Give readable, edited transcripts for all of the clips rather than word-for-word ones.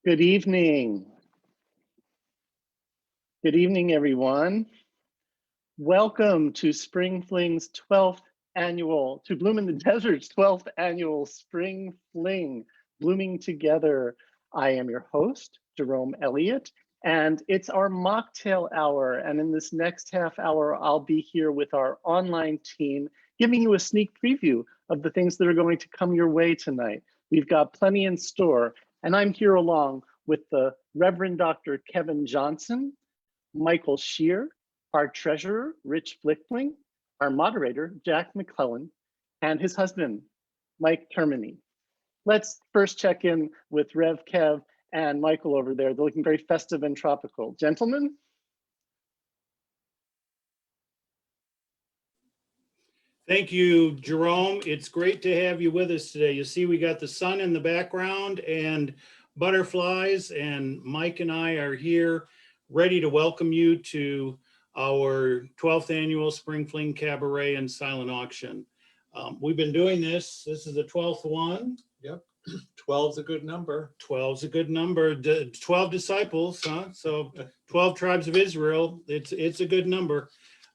Good evening. Good evening, everyone. Welcome to Spring Fling's 12th annual, to Bloom in the Desert's 12th annual Spring Fling, Blooming Together. I am your host, Jerome Elliott, and it's our Mocktail hour. And in this next half hour, I'll be here with our online team, giving you a sneak preview of the things that are going to come your way tonight. We've got plenty in store, and I'm here along with the Reverend Dr. Kevin Johnson, Michael Shear, our treasurer, Rich Flickling, our moderator, Jack McClellan, and his husband, Mike Termini. Let's first check in with Rev Kev and Michael over there. They're looking very festive and tropical. Gentlemen? Thank you, Jerome. It's great to have you with us today. You see, we got the sun in the background and butterflies, and Mike and I are here ready to welcome you to our 12th annual Spring Fling Cabaret and Silent Auction. We've been doing this. This is the 12th one. Yep, 12's a good number. 12's a good number. 12 disciples, huh? So 12 tribes of Israel. It's a good number.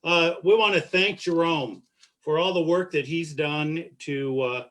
We want to thank Jerome for all the work that he's done to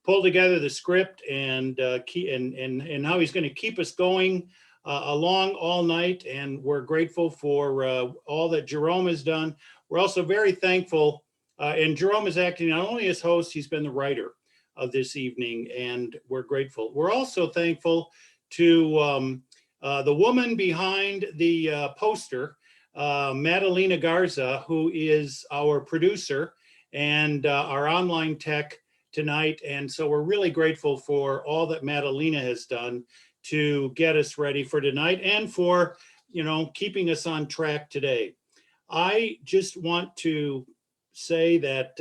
pull together the script and how he's going to keep us going along all night. And we're grateful for all that Jerome has done. We're also very thankful, and Jerome is acting not only as host, he's been the writer of this evening, and we're grateful. We're also thankful to the woman behind the poster, Madalena Garza, who is our producer and our online tech tonight. And so we're really grateful for all that Madalena has done to get us ready for tonight and for, keeping us on track today. I just want to say that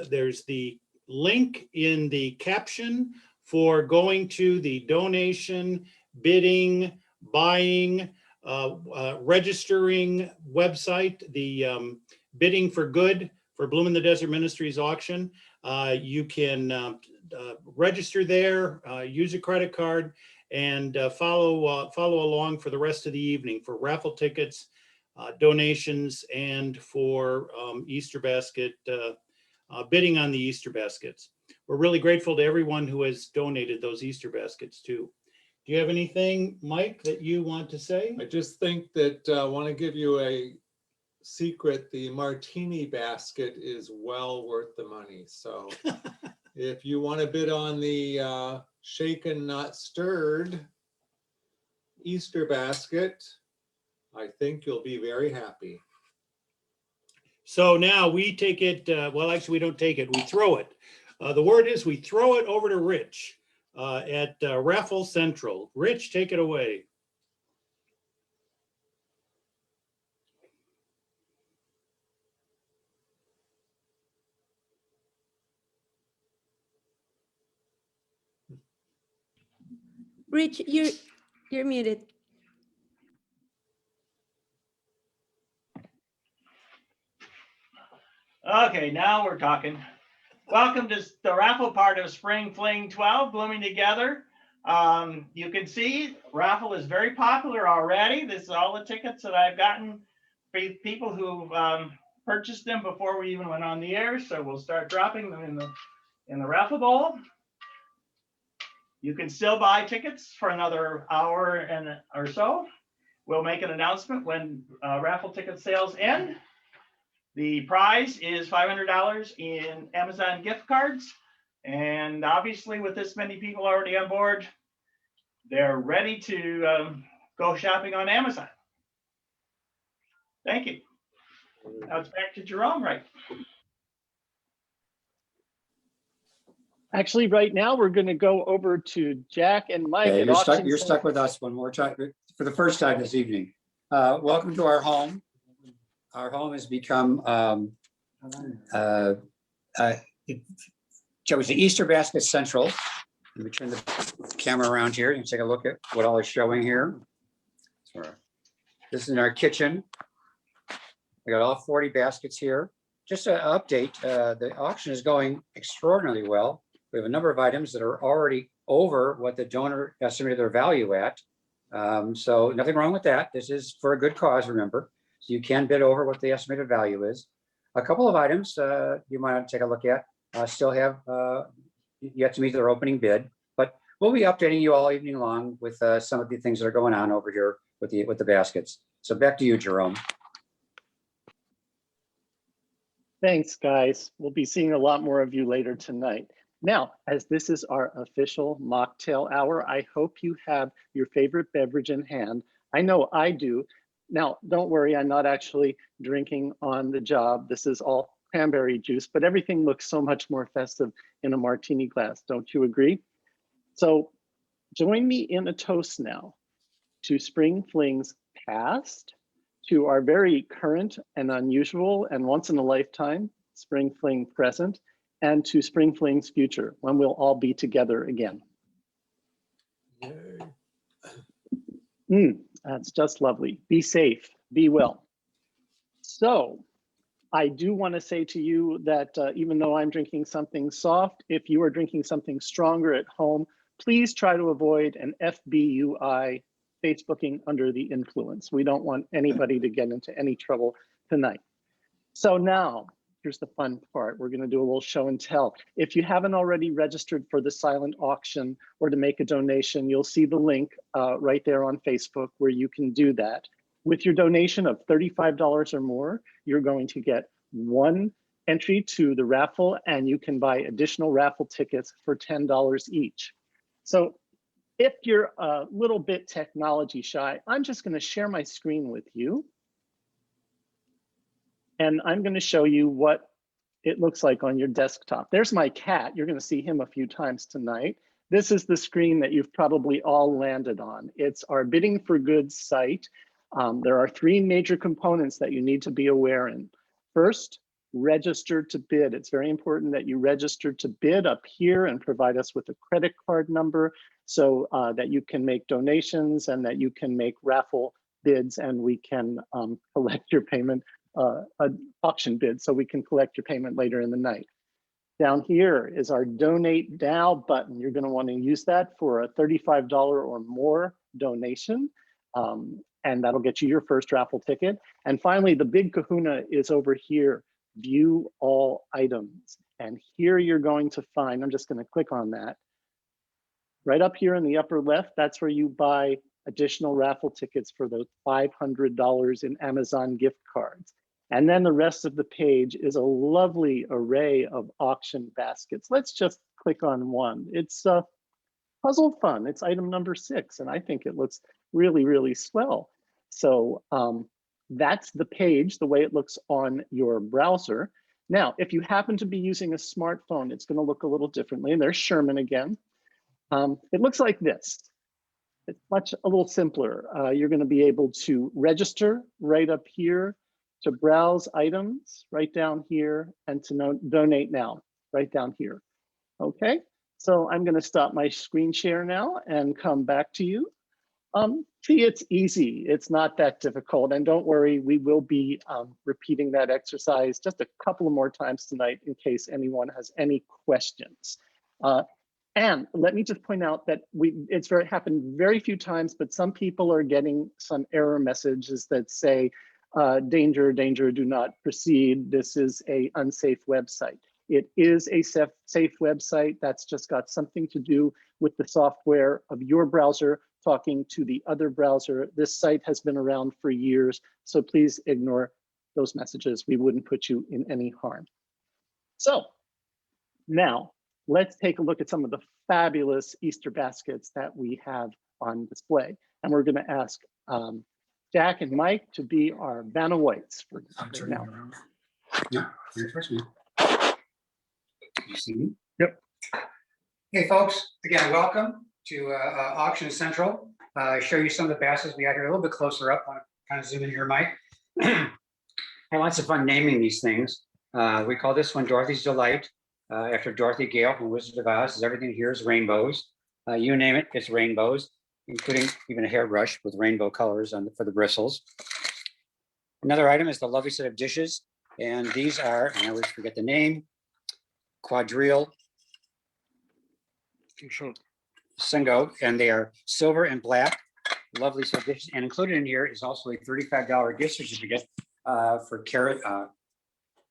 there's the link in the caption for going to the donation, bidding, buying, registering website, the Bidding for Good for Bloom in the Desert Ministries auction. You can register there, use a credit card, and follow along for the rest of the evening for raffle tickets, donations, and for Easter basket, bidding on the Easter baskets. We're really grateful to everyone who has donated those Easter baskets too. Do you have anything, Mike, that you want to say? I just think that I want to give you a secret. The martini basket is well worth the money. So if you want to bid on the shaken not stirred Easter basket, I think you'll be very happy. So now we take it, well, actually we don't take it, we throw it. The word is we throw it over to Rich at Raffle Central. Rich, take it away. Rich, you're muted. Okay, now we're talking. Welcome to the raffle part of Spring Fling 12, Blooming Together. You can see raffle is very popular already. This is all the tickets that I've gotten for people who've purchased them before we even went on the air. So we'll start dropping them in the raffle bowl. You can still buy tickets for another hour or so. We'll make an announcement when raffle ticket sales end. The prize is $500 in Amazon gift cards. And obviously with this many people already on board, they're ready to go shopping on Amazon. Thank you. Now it's back to Jerome, right? Actually, right now, we're going to go over to Jack and Mike. Yeah, you're stuck with us one more time for the first time this evening. Welcome to our home. Our home has become, shall we say, Easter Basket Central. Let me turn the camera around here and take a look at what all is showing here. This is in our kitchen. We got all 40 baskets here. Just an update, the auction is going extraordinarily well. We have a number of items that are already over what the donor estimated their value at. So nothing wrong with that. This is for a good cause, remember. So you can bid over what the estimated value is. A couple of items you might want to take a look at still have yet to meet their opening bid, but we'll be updating you all evening long with some of the things that are going on over here with the baskets. So back to you, Jerome. Thanks, guys. We'll be seeing a lot more of you later tonight. Now, as this is our official mocktail hour, I hope you have your favorite beverage in hand. I know I do. Now, don't worry, I'm not actually drinking on the job. This is all cranberry juice, but everything looks so much more festive in a martini glass. Don't you agree? So join me in a toast now to Spring Fling's past, to our very current and unusual and once in a lifetime Spring Fling present, and to Spring Fling's future, when we'll all be together again. That's just lovely. Be safe, be well. So I do want to say to you that even though I'm drinking something soft, if you are drinking something stronger at home, please try to avoid an FBUI, Facebooking under the influence. We don't want anybody to get into any trouble tonight. So now, here's the fun part. We're going to do a little show and tell. If you haven't already registered for the silent auction or to make a donation, you'll see the link right there on Facebook where you can do that. With your donation of $35 or more, you're going to get one entry to the raffle, and you can buy additional raffle tickets for $10 each. So if you're a little bit technology shy, I'm just going to share my screen with you. And I'm going to show you what it looks like on your desktop. There's my cat. You're going to see him a few times tonight. This is the screen that you've probably all landed on. It's our Bidding for Goods site. There are three major components that you need to be aware in. First, register to bid. It's very important that you register to bid up here and provide us with a credit card number so that you can make donations and that you can make raffle bids, and we can collect your payment, an auction bid, so we can collect your payment later in the night. Down here is our Donate Now button. You're going to want to use that for a $35 or more donation. And that'll get you your first raffle ticket. And finally, the big kahuna is over here, View All Items. And here you're going to find, I'm just going to click on that. Right up here in the upper left, that's where you buy additional raffle tickets for those $500 in Amazon gift cards. And then the rest of the page is a lovely array of auction baskets. Let's just click on one. It's puzzle fun. It's item number 6, and I think it looks really, really swell. So that's the page, the way it looks on your browser. Now, if you happen to be using a smartphone, it's going to look a little differently. And there's Sherman again. It looks like this. It's a little simpler. You're going to be able to register right up here, to browse items right down here, and to donate now right down here. Okay, so I'm going to stop my screen share now and come back to you. See, it's easy. It's not that difficult. And don't worry, we will be repeating that exercise just a couple of more times tonight in case anyone has any questions. And let me just point out that it's happened very few times, but some people are getting some error messages that say, danger, danger, do not proceed. This is an unsafe website. It is a safe website. That's just got something to do with the software of your browser talking to the other browser. This site has been around for years, so please ignore those messages. We wouldn't put you in any harm. So now let's take a look at some of the fabulous Easter baskets that we have on display. And we're gonna ask Jack and Mike to be our Vanna Whites for now. Yeah, you're first, man. You see me? Yep. Hey, folks, again, welcome to Auction Central. Show you some of the baskets we got here a little bit closer up. I'll kind of zoom in here, Mike. Had lots of fun naming these things. We call this one Dorothy's Delight, after Dorothy Gale from Wizard of Oz. Everything here is rainbows. You name it, it's rainbows, including even a hairbrush with rainbow colors for the bristles. Another item is the lovely set of dishes. And these are, and I always forget the name, quadrille Singo, and they are silver and black. Lovely silver dishes. And included in here is also a $35 gift certificate for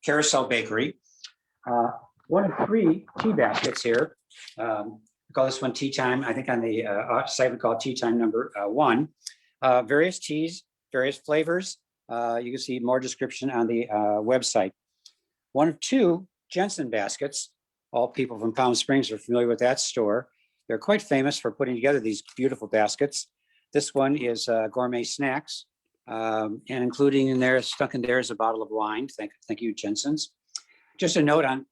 Carousel Bakery. One of 3 tea baskets here. We call this one Tea Time. I think on the site we call it Tea Time number 1. Various teas, various flavors. You can see more description on the website. One of 2 Jensen baskets. All people from Palm Springs are familiar with that store. They're quite famous for putting together these beautiful baskets. This one is gourmet snacks, and including in there, stuck in there is a bottle of wine. Thank you, Jensen's. Just a note on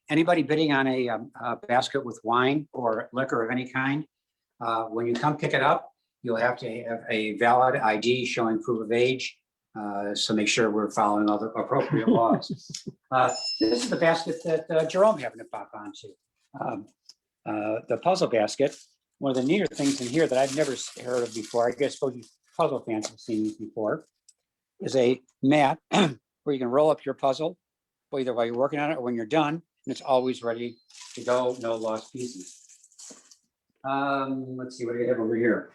anybody bidding on a basket with wine or liquor of any kind, when you come pick it up, you'll have to have a valid ID showing proof of age. So make sure we're following all the appropriate laws. This is the basket that Jerome happened to pop onto. The puzzle basket. One of the neater things in here that I've never heard of before, I guess you puzzle fans have seen these before, is a mat where you can roll up your puzzle, either while you're working on it or when you're done, and it's always ready to go, no lost pieces. Let's see what do we have over here.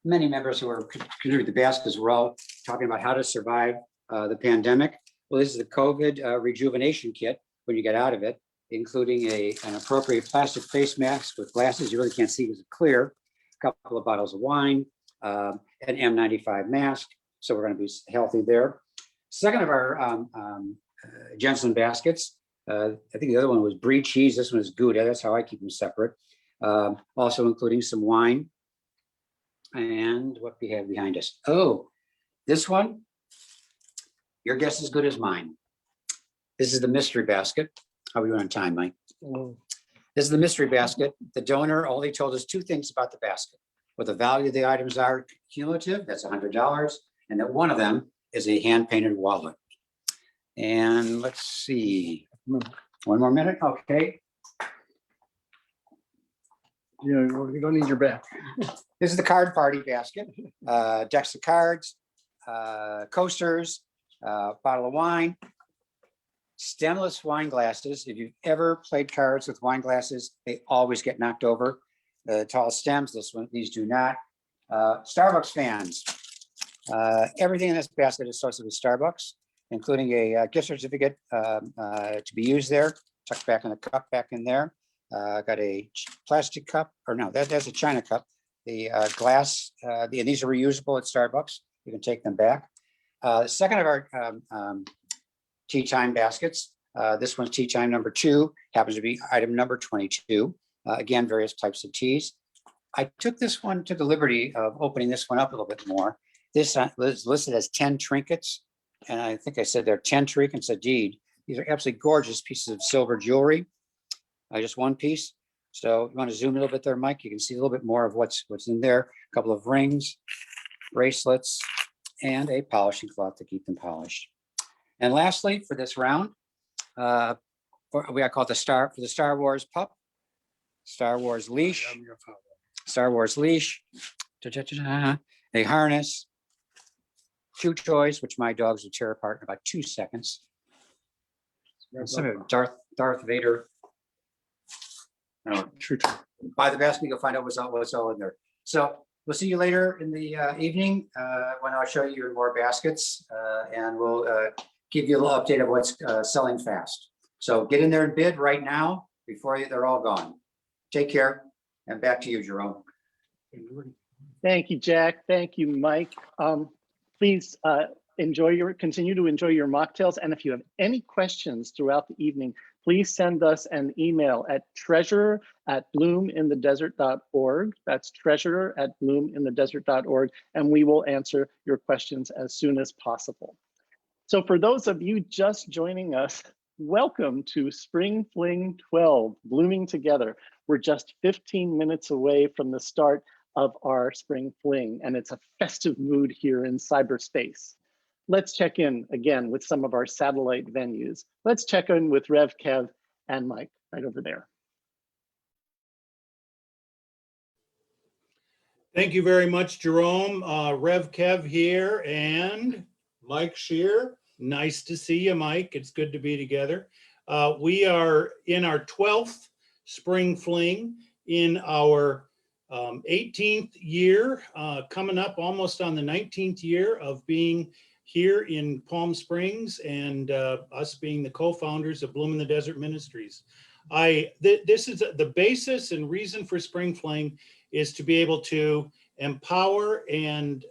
Many members who are contributing to the baskets were all talking about how to survive the pandemic. Well, this is the COVID rejuvenation kit when you get out of it, including an appropriate plastic face mask with glasses you really can't see because it's clear, a couple of bottles of wine, an N95 mask. So we're going to be healthy there. Second of our Jensen baskets, I think the other one was brie cheese. This one is Gouda. That's how I keep them separate. Also including some wine. And what we have behind us. Oh, this one, your guess is as good as mine. This is the mystery basket. How are we doing on time, Mike? This is the mystery basket. The donor only told us 2 things about the basket. What the value of the items are cumulative, that's $100, and that one of them is a hand-painted wallet. And let's see, 1 more minute, okay. You don't need your back. This is the card party basket. Decks of cards, coasters, bottle of wine, stemless wine glasses. If you've ever played cards with wine glasses, they always get knocked over. The tall stems, these do not. Starbucks fans. Everything in this basket is associated with Starbucks, including a gift certificate to be used there, tucked back in the cup back in there. Got a plastic cup, or no, that's a China cup. The glass, these are reusable at Starbucks. You can take them back. The second of our tea time baskets. This one's tea time number 2, happens to be item number 22. Again, various types of teas. I took the liberty of opening this one up a little bit more. This is listed as 10 trinkets. And I think I said there are 10 trinkets indeed. These are absolutely gorgeous pieces of silver jewelry. Just one piece. So you want to zoom a little bit there, Mike? You can see a little bit more of what's in there. A couple of rings, bracelets, and a polishing cloth to keep them polished. And lastly, for this round, I call it for the Star Wars pup, Star Wars leash, a harness, 2 toys, which my dogs would tear apart in about 2 seconds. And some of Darth Vader. Buy the basket, you'll find out what's all in there. So we'll see you later in the evening when I'll show you more baskets, and we'll give you a little update of what's selling fast. So get in there and bid right now before they're all gone. Take care, and back to you, Jerome. Thank you, Jack. Thank you, Mike. Please continue to enjoy your mocktails. And if you have any questions throughout the evening, please send us an email at treasurer@bloominthedesert.org. That's treasurer@bloominthedesert.org, and we will answer your questions as soon as possible. So for those of you just joining us, welcome to Spring Fling 12, Blooming Together. We're just 15 minutes away from the start of our Spring Fling, and it's a festive mood here in cyberspace. Let's check in again with some of our satellite venues. Let's check in with Rev, Kev, and Mike right over there. Thank you very much, Jerome. Rev Kev here, and Mike Shear. nice to see you, Mike. It's good to be together. We are in our 12th Spring Fling in our 18th year, coming up almost on the 19th year of being here in Palm Springs, and us being the co-founders of Bloom in the Desert Ministries. This is the basis and reason for Spring Fling, is to be able to empower and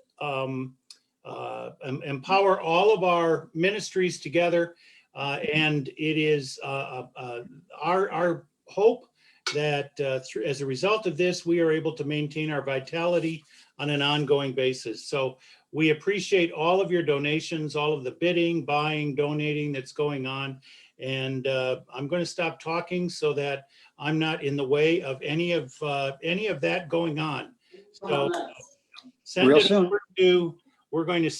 empower all of our ministries together. And it is our hope that as a result of this, we are able to maintain our vitality on an ongoing basis. So we appreciate all of your donations, all of the bidding, buying, donating that's going on. And I'm going to stop talking so that I'm not in the way of any of that going on. So send Real it soon. over to, we are going to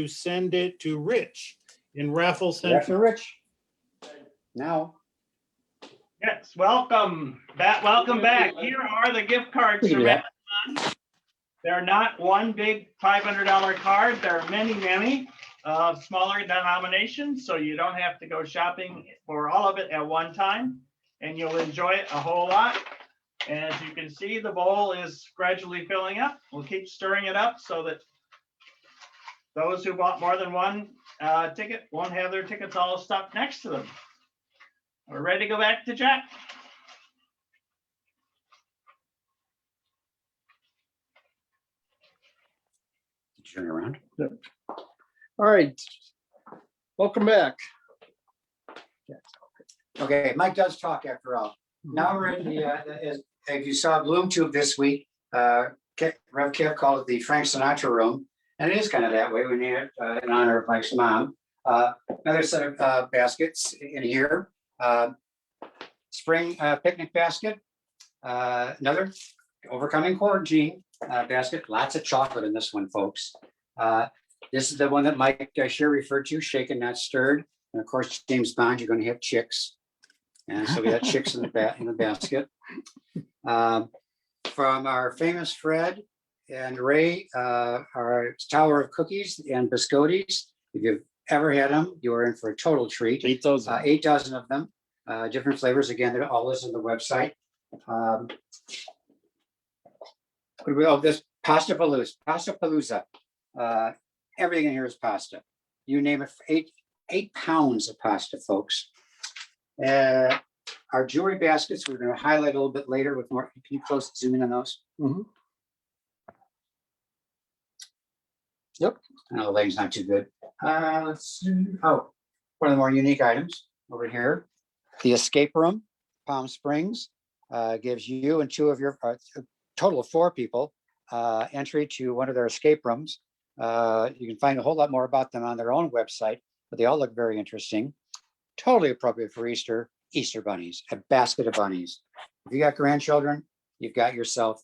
send it to Rich in Raffle Central. After Rich. Now. Yes, welcome back. Welcome back. Here are the gift cards We can from do that. Amazon. They're not one big $500 card. There are many, many smaller denominations, so you don't have to go shopping for all of it at one time, and you'll enjoy it a whole lot. And as you can see, the bowl is gradually filling up. We'll keep stirring it up so that those who bought more than one ticket won't have their tickets all stuck next to them. We're ready to go back to Jack. Turn around. All right, welcome back. Okay, Mike does talk after all. Now we're in the, if you saw Bloom Tube this week, Rev Kev called it the Frank Sinatra room. And it is kind of that way. We need it in honor of Mike's mom. Another set of baskets in here. Spring picnic basket. Another overcoming quarantine basket. Lots of chocolate in this one, folks. This is the one that Mike Sher referred to, shaken, not stirred. And of course, James Bond, you're going to have chicks. And so we got chicks in the basket. From our famous Fred and Ray, our tower of cookies and biscottis. If you've ever had them, you are in for a total treat. 8 dozen. 8 dozen of them, different flavors. Again, they're all listed on the website. This pasta palooza. Everything in here is pasta. You name it, 8 pounds of pasta, folks. Our jewelry baskets, we're going to highlight a little bit later with more. Can you close zoom in on those? Mhm. Yep. I know the lighting's not too good. Let's see. Oh, one of the more unique items over here. The escape room, Palm Springs, gives you and 2 of your, a total of 4 people, entry to one of their escape rooms. You can find a whole lot more about them on their own website, but they all look very interesting. Totally appropriate for Easter bunnies, a basket of bunnies. If you got grandchildren, you've got yourself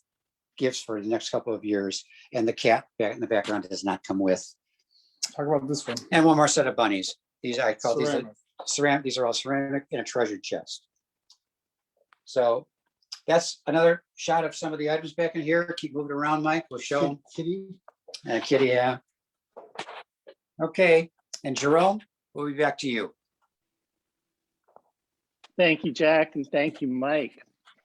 gifts for the next couple of years. And the cat back in the background does not come with. Talk about this one. And one more set of bunnies. These I call Ceramic. these ceramic. These are all ceramic in a treasure chest. So that's another shot of some of the items back in here. Keep moving around, Mike. We'll show them. Kitty. Kitty, yeah. Okay, and Jerome, we'll be back to you. Thank you, Jack, and thank you, Mike.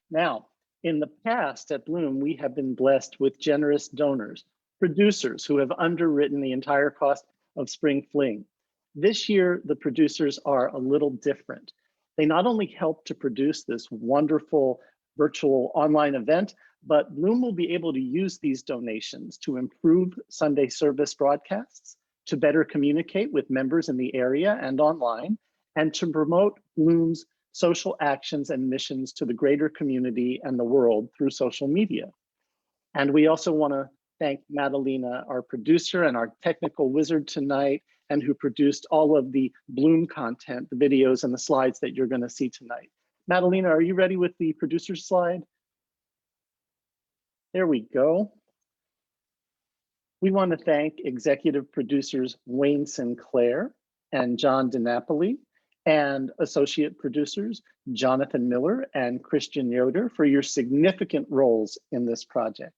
Now, in the past at Bloom, we have been blessed with generous donors, producers who have underwritten the entire cost of Spring Fling. This year, the producers are a little different. They not only help to produce this wonderful virtual online event, but Bloom will be able to use these donations to improve Sunday service broadcasts, to better communicate with members in the area and online, and to promote Bloom's social actions and missions to the greater community and the world through social media. And we also want to thank Madalena, our producer and our technical wizard tonight, and who produced all of the Bloom content, the videos and the slides that you're going to see tonight. Madalena, are you ready with the producer's slide? There we go. We want to thank executive producers Wayne Sinclair and John DiNapoli, and associate producers Jonathan Miller and Christian Yoder for your significant roles in this project.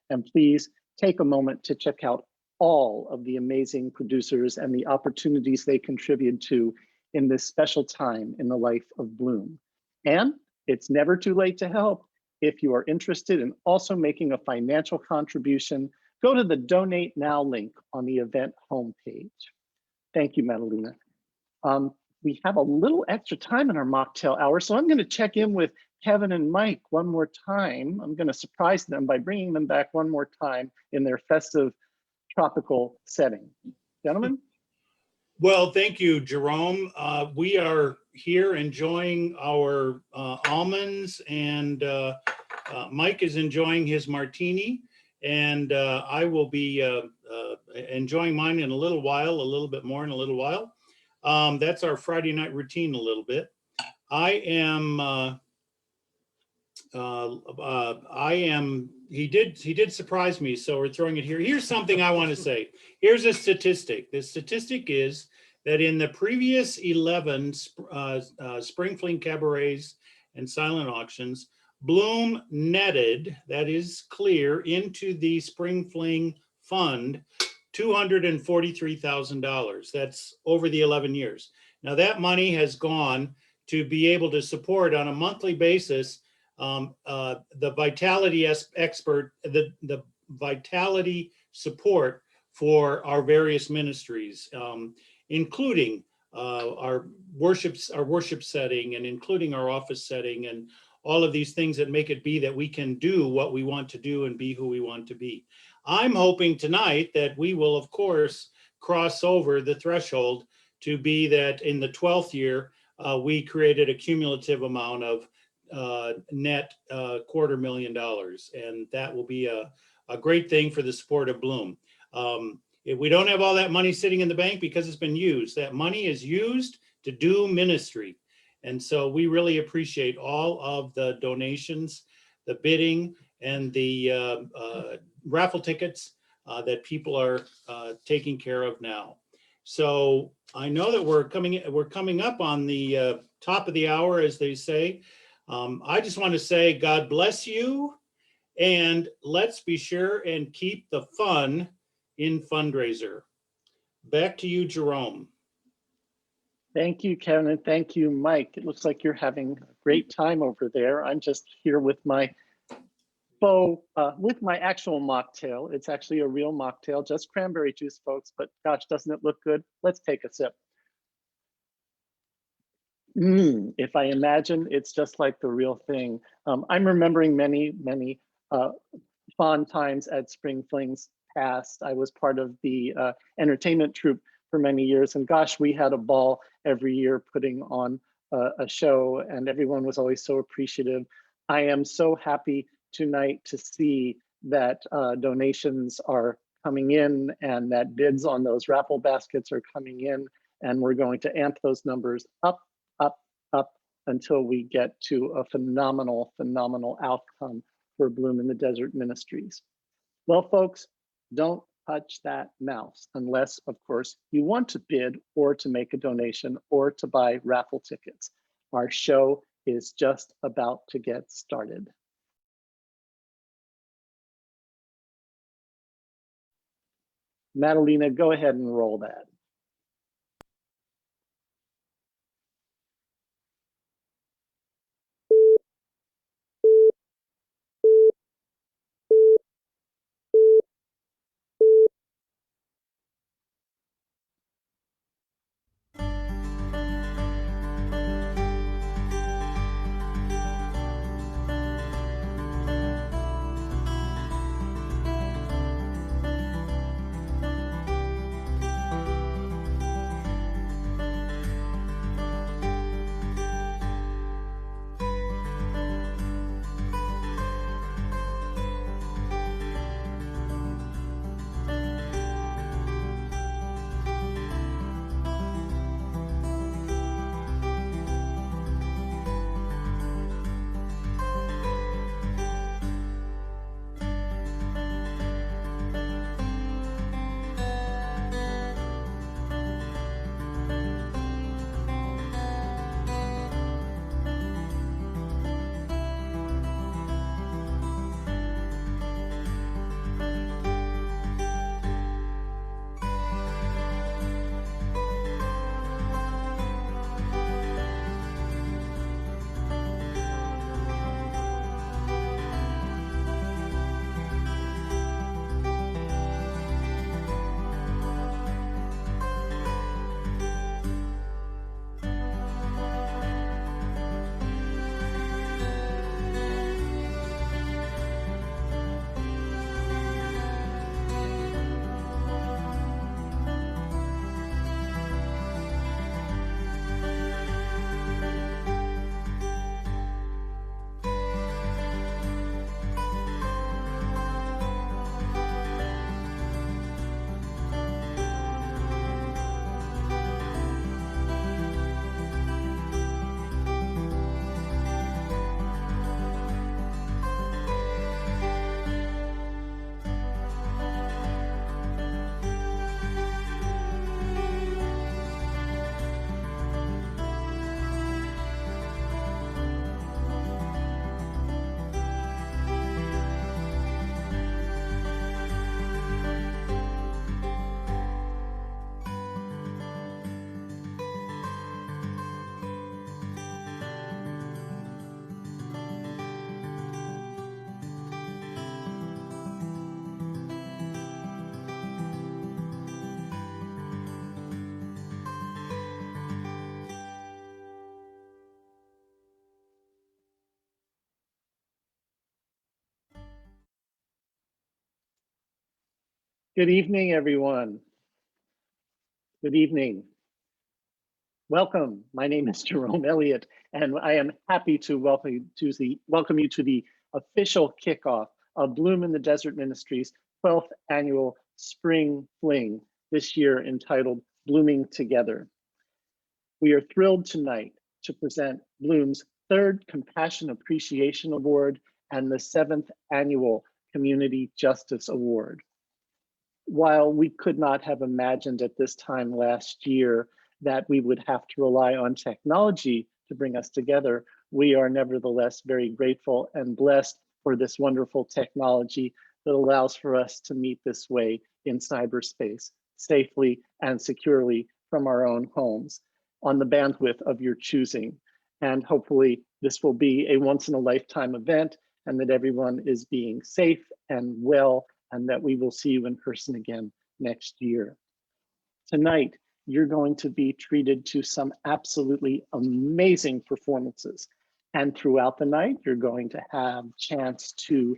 And please take a moment to check out all of the amazing producers and the opportunities they contribute to in this special time in the life of Bloom. And It's never too late to help. If you are interested in also making a financial contribution, go to the Donate Now link on the event homepage. Thank you, Madalena. We have a little extra time in our mocktail hour, so I'm going to check in with Kevin and Mike one more time. I'm going to surprise them by bringing them back one more time in their festive tropical setting. Gentlemen? Well, thank you, Jerome. We are here enjoying our almonds, and Mike is enjoying his martini, and I will be enjoying mine in a little while, a little bit more in a little while. That's our Friday night routine a little bit. He did surprise me, so we're throwing it here. Here's something I want to say. Here's a statistic. The statistic is that in the previous 11 Spring Fling Cabarets and silent auctions, Bloom netted, that is clear, into the Spring Fling Fund $243,000. That's over the 11 years. Now that money has gone to be able to support on a monthly basis the vitality expert, the vitality support for our various ministries, including our worship setting, and including our office setting, and all of these things that make it be that we can do what we want to do and be who we want to be. I'm hoping tonight that we will, of course, cross over the threshold to be that in the 12th year, we created a cumulative amount of net $250,000, and that will be a great thing for the support of Bloom. If we don't have all that money sitting in the bank because it's been used, that money is used to do ministry. And so we really appreciate all of the donations, the bidding, and the raffle tickets that people are taking care of now. So I know that we're coming up on the top of the hour, as they say. I just want to say God bless you, and let's be sure and keep the fun in fundraiser. Back to you, Jerome. Thank you, Kevin, and thank you, Mike. It looks like you're having a great time over there. I'm just here with my with my actual mocktail. It's actually a real mocktail, just cranberry juice, folks, but gosh, doesn't it look good? Let's take a sip. If I imagine, it's just like the real thing. I'm remembering many fond times at Spring Flings past. I was part of the entertainment troupe for many years, and gosh, we had a ball every year putting on a show, and everyone was always so appreciative. I am so happy tonight to see that donations are coming in and that bids on those raffle baskets are coming in, and we're going to amp those numbers up until we get to a phenomenal outcome for Bloom in the Desert Ministries. Well, folks, don't touch that mouse unless, of course, you want to bid or to make a donation or to buy raffle tickets. Our show is just about to get started. Madalena, go ahead and roll that. Good evening, everyone. Good evening. Welcome. My name is Jerome Elliott, and I am happy to welcome you to the official kickoff of Bloom in the Desert Ministries' 12th annual Spring Fling, this year entitled Blooming Together. We are thrilled tonight to present Bloom's 3rd Compassion Appreciation Award and the 7th annual Community Justice Award. While we could not have imagined at this time last year that we would have to rely on technology to bring us together, we are nevertheless very grateful and blessed for this wonderful technology that allows for us to meet this way in cyberspace, safely and securely from our own homes, on the bandwidth of your choosing. And hopefully this will be a once-in-a-lifetime event, and that everyone is being safe and well, and that we will see you in person again next year. Tonight, you're going to be treated to some absolutely amazing performances. And throughout the night, you're going to have a chance to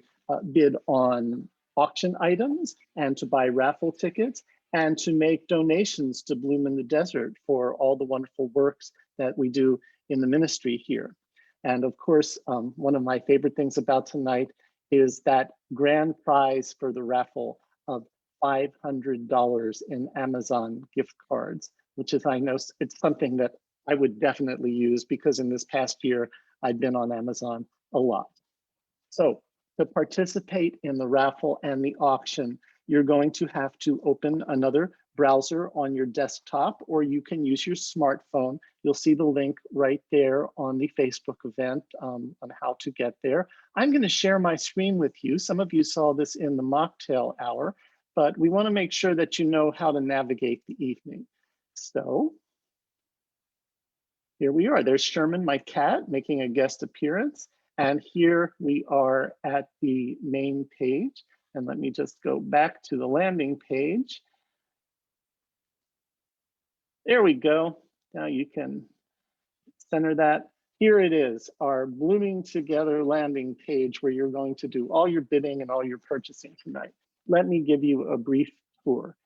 bid on auction items and to buy raffle tickets and to make donations to Bloom in the Desert for all the wonderful works that we do in the ministry here. And of course, one of my favorite things about tonight is that grand prize for the raffle of $500 in Amazon gift cards, which is, I know it's something that I would definitely use because in this past year, I've been on Amazon a lot. So to participate in the raffle and the auction, you're going to have to open another browser on your desktop, or you can use your smartphone. You'll see the link right there on the Facebook event on how to get there. I'm going to share my screen with you. Some of you saw this in the Mocktail hour, but we want to make sure that you know how to navigate the evening. So here we are. There's Sherman, my cat, making a guest appearance. And here we are at the main page. And let me just go back to the landing page. There we go. Now you can center that. Here it is, our Blooming Together landing page where you're going to do all your bidding and all your purchasing tonight. Let me give you a brief tour.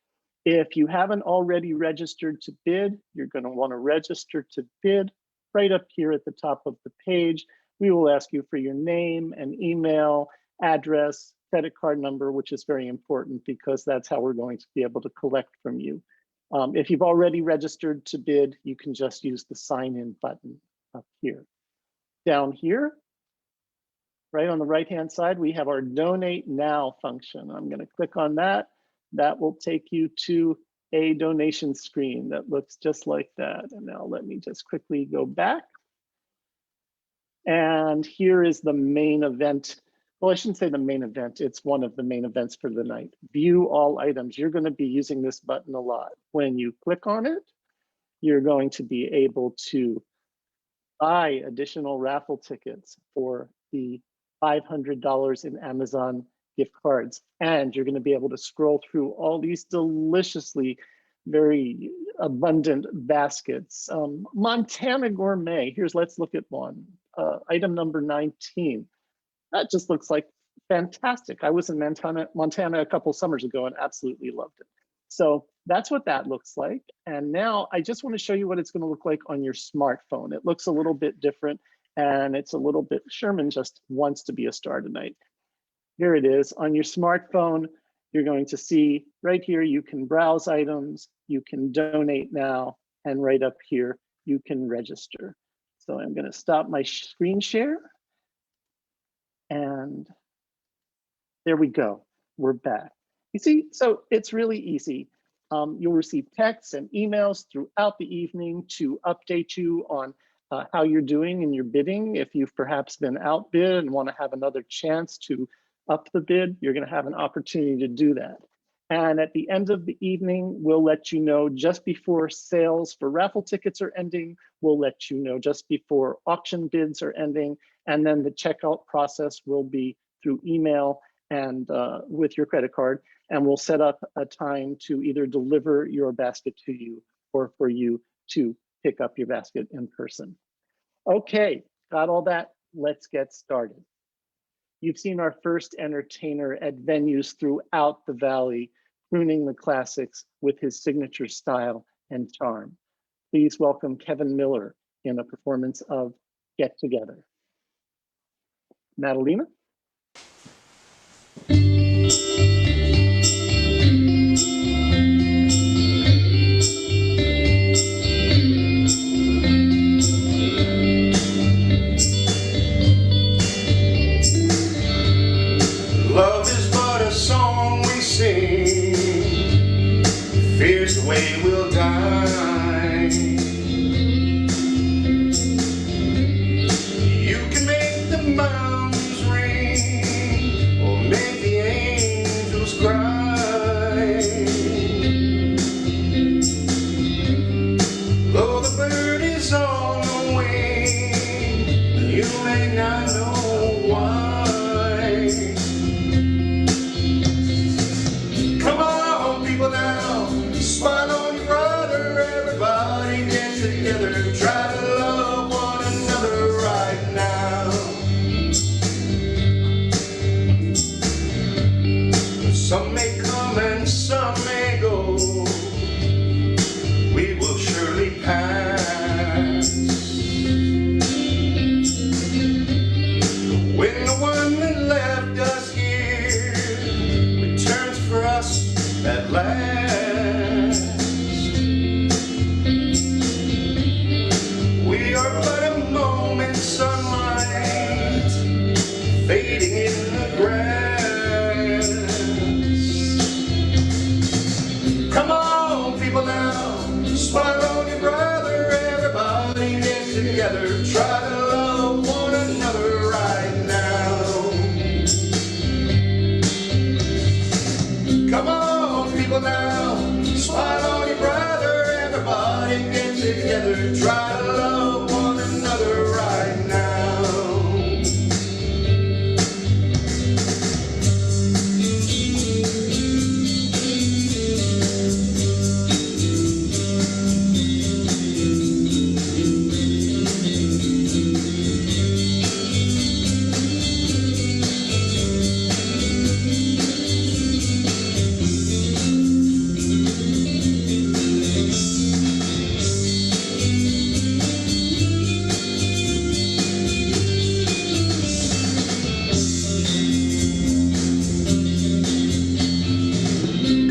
If you haven't already registered to bid, you're going to want to register to bid right up here at the top of the page. We will ask you for your name and email, address, credit card number, which is very important because that's how we're going to be able to collect from you. If you've already registered to bid, you can just use the sign in button up here. Down here, right on the right-hand side, we have our donate now function. I'm going to click on that. That will take you to a donation screen that looks just like that. And now let me just quickly go back. And here is the main event. Well, I shouldn't say the main event. It's one of the main events for the night. View all items. You're going to be using this button a lot. When you click on it, you're going to be able to buy additional raffle tickets for the $500 in Amazon gift cards. And you're going to be able to scroll through all these deliciously very abundant baskets. Montana Gourmet. Let's look at one. Item number 19. That just looks like fantastic. I was in Montana a couple summers ago and absolutely loved it. So that's what that looks like. And now I just want to show you what it's going to look like on your smartphone. It looks a little bit different and it's a little bit, Sherman just wants to be a star tonight. Here it is on your smartphone. You're going to see right here, you can browse items, you can donate now, and right up here, you can register. So I'm going to stop my screen share. And there we go, we're back. You see, so it's really easy. You'll receive texts and emails throughout the evening to update you on how you're doing in your bidding. If you've perhaps been outbid and want to have another chance to up the bid, you're going to have an opportunity to do that. And at the end of the evening, we'll let you know just before sales for raffle tickets are ending. We'll let you know just before auction bids are ending. And then the checkout process will be through email and with your credit card. And we'll set up a time to either deliver your basket to you or for you to pick up your basket in person. Okay, got all that. Let's get started. You've seen our first entertainer at venues throughout the Valley crooning the classics with his signature style and charm. Please welcome Kevin Miller in a performance of Get Together. Madalena? Love is but a song we sing, fear's the way we'll die. You can make the mountains ring, or make the angels cry. Though the bird is on the wing, you may not know why. Come on, people now, smile on your brother, everybody get together, try to love one another right now. Some may come and some may go, we will surely pass. When the one that left us here returns for us at last, we are but a moment's sunlight fading in the grass. Come on, people now, smile on your brother, everybody get together, try to love one another right now. Come on, people now, smile on your brother, everybody get together, try to love one another right now.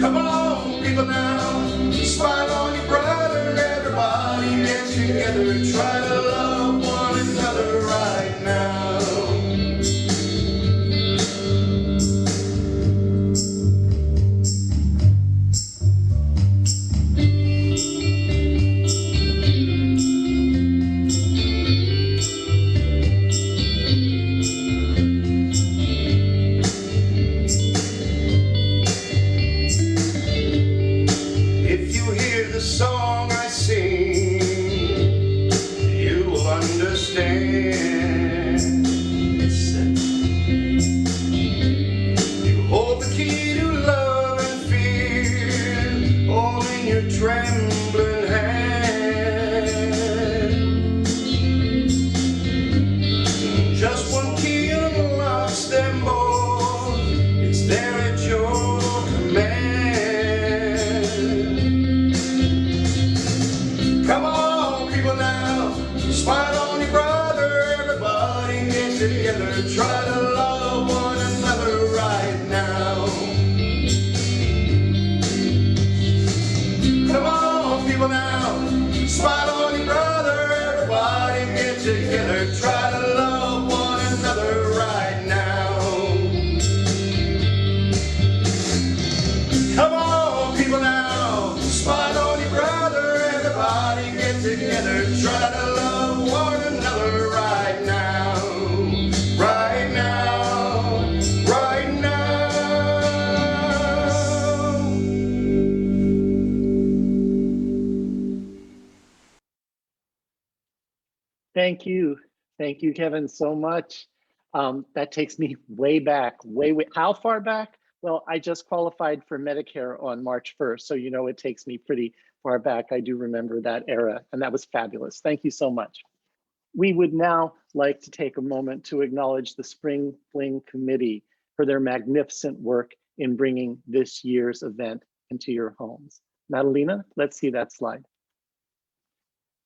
Come on, people now, smile on your brother, everybody get together, try to love one another right now. If you hear the song I sing, you will understand. You hold the key to love and fear, all in your trembling hand. Just one key unlocks them both, it's there at your command. Come on, people now, smile on your brother, everybody get together, try to love one another right now. Come on, people now, smile on your brother, everybody get together, try to love one another right now. Come on, people now, smile on your brother, everybody get together, try to love one another right now, right now, right now. Thank you. Thank you, Kevin, so much. That takes me way back, way, how far back? Well, I just qualified for Medicare on March 1st, so you know it takes me pretty far back. I do remember that era, and that was fabulous. Thank you so much. We would now like to take a moment to acknowledge the Spring Fling Committee for their magnificent work in bringing this year's event into your homes. Madalena, let's see that slide.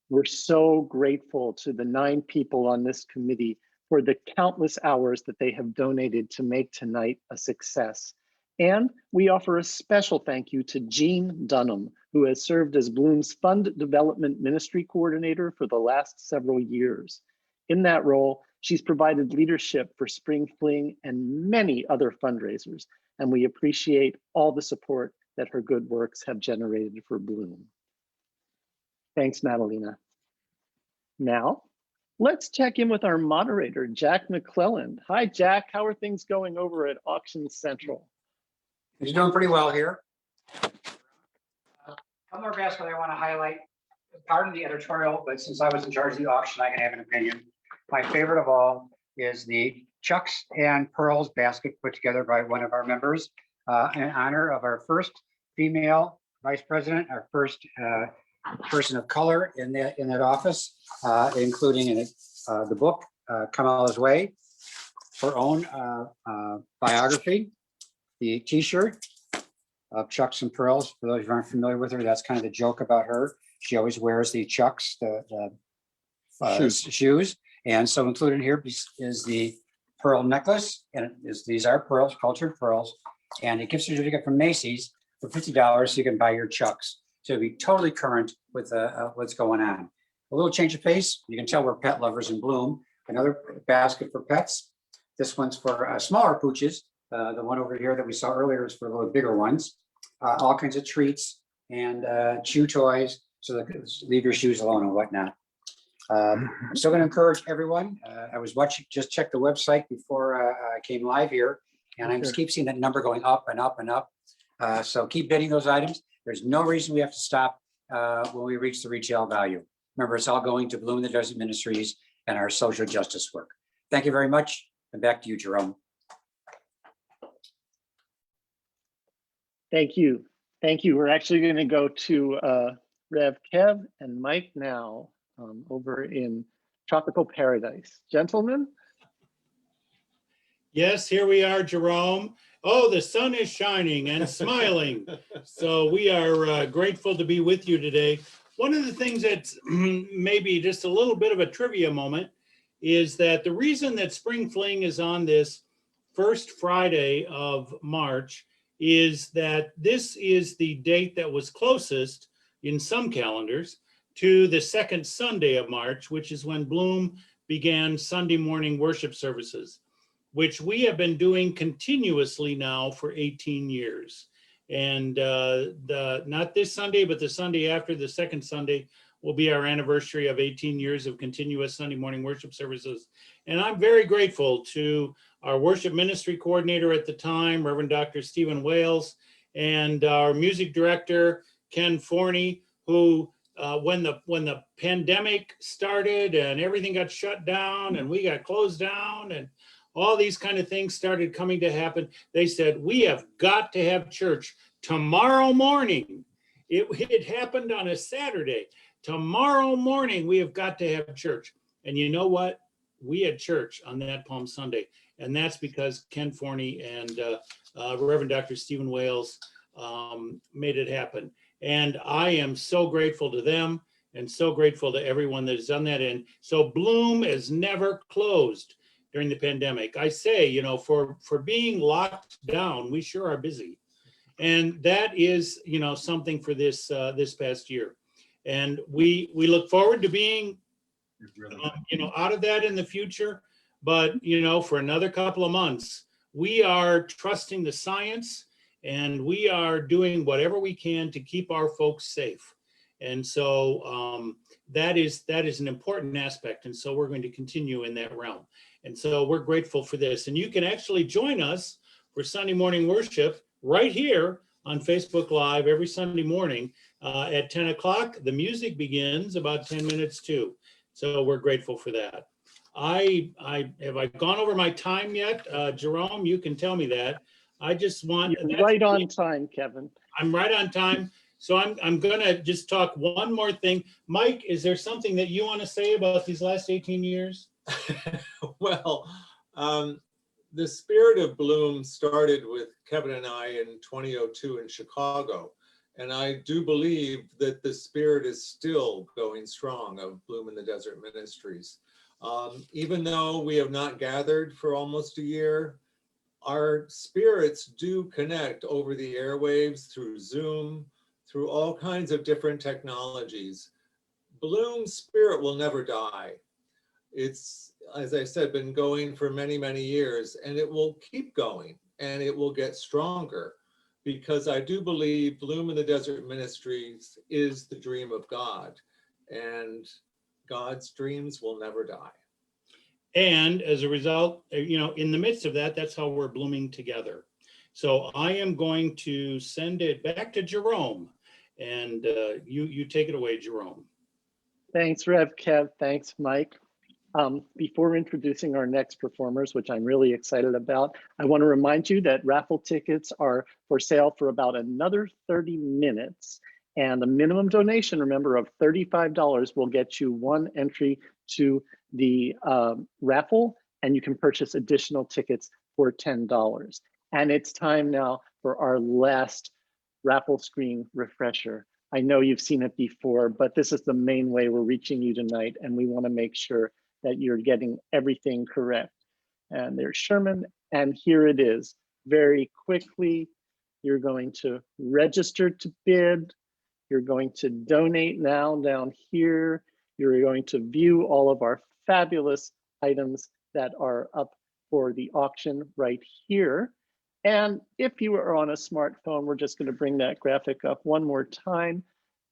We're so grateful to the 9 people on this committee for the countless hours that they have donated to make tonight a success. And we offer a special thank you to Jean Dunham, who has served as Bloom's Fund Development Ministry Coordinator for the last several years. In that role, she's provided leadership for Spring Fling and many other fundraisers, and we appreciate all the support that her good works have generated for Bloom. Thanks, Madalena. Now, let's check in with our moderator, Jack McClelland. Hi, Jack. How are things going over at Auction Central? He's doing pretty well here. One more basket I want to highlight. Pardon the editorial, but since I was in charge of the auction, I can have an opinion. My favorite of all is the Chucks and Pearls basket put together by one of our members in honor of our first female vice president, our first person of color in that office, including in the book Kamala's Way, her own biography, the T-shirt of Chucks and Pearls. For those who aren't familiar with her, that's kind of the joke about her. She always wears the Chucks, the shoes. And so included here is the pearl necklace, and these are pearls, cultured pearls, and a gift certificate from Macy's for $50 so you can buy your Chucks. So be totally current with what's going on. A little change of pace. You can tell we're pet lovers in Bloom. Another basket for pets. This one's for smaller pooches. The one over here that we saw earlier is for the little bigger ones. All kinds of treats and chew toys, so that leave your shoes alone and whatnot. I'm still going to encourage everyone. I was watching, just checked the website before I came live here, and I just keep seeing that number going up and up and up. So keep bidding those items. There's no reason we have to stop when we reach the retail value. Remember, it's all going to Bloom in the Desert Ministries and our social justice work. Thank you very much. And back to you, Jerome. Thank you. Thank you. We're actually going to go to Rev Kev and Mike now over in Tropical Paradise. Gentlemen? Yes, here we are, Jerome. Oh, the sun is shining and smiling. So we are grateful to be with you today. One of the things that's maybe just a little bit of a trivia moment is that the reason that Spring Fling is on this first Friday of March is that this is the date that was closest in some calendars to the second Sunday of March, which is when Bloom began Sunday morning worship services, which we have been doing continuously now for 18 years. And not this Sunday, but the Sunday after, the second Sunday, will be our anniversary of 18 years of continuous Sunday morning worship services. And I'm very grateful to our worship ministry coordinator at the time, Reverend Dr. Stephen Wales, and our music director, Ken Forney, who when the pandemic started and everything got shut down and we got closed down and all these kind of things started coming to happen, they said, we have got to have church tomorrow morning. It happened on a Saturday. Tomorrow morning, we have got to have church. And you know what? We had church on that Palm Sunday. And that's because Ken Forney and Reverend Dr. Stephen Wales made it happen. And I am so grateful to them and so grateful to everyone that has done that. And so Bloom is never closed during the pandemic. I say, you know, for being locked down, we sure are busy. And that is, you know, something for this this past year. And we look forward to being, you know, out of that in the future. But, you know, for another couple of months, we are trusting the science and we are doing whatever we can to keep our folks safe. And so that is an important aspect. And so we're going to continue in that realm. And so we're grateful for this. And you can actually join us for Sunday morning worship right here on Facebook Live every Sunday morning at 10 o'clock. The music begins about 10 minutes too. So we're grateful for that. Have I gone over my time yet? Jerome, you can tell me that. I just want— You're right on time, Kevin. I'm right on time. So I'm gonna just talk one more thing. Mike, is there something that you want to say about these last 18 years? Well, the spirit of Bloom started with Kevin and I in 2002 in Chicago. And I do believe that the spirit is still going strong of Bloom in the Desert Ministries. Even though we have not gathered for almost a year, our spirits do connect over the airwaves, through Zoom, through all kinds of different technologies. Bloom's spirit will never die. It's, as I said, been going for many, many years, and it will keep going, and it will get stronger, because I do believe Bloom in the Desert Ministries is the dream of God, and God's dreams will never die. And as a result, in the midst of that, that's how we're blooming together. So I am going to send it back to Jerome, and you take it away, Jerome. Thanks, Rev Kev. Thanks, Mike. Before introducing our next performers, which I'm really excited about, I want to remind you that raffle tickets are for sale for about another 30 minutes. And the minimum donation, remember, of $35 will get you one entry to the raffle, and you can purchase additional tickets for $10. And it's time now for our last raffle screen refresher. I know you've seen it before, but this is the main way we're reaching you tonight, and we want to make sure that you're getting everything correct. And there's Sherman, and here it is. Very quickly, you're going to register to bid. You're going to donate now down here. You're going to view all of our fabulous items that are up for the auction right here. And if you are on a smartphone, we're just going to bring that graphic up one more time.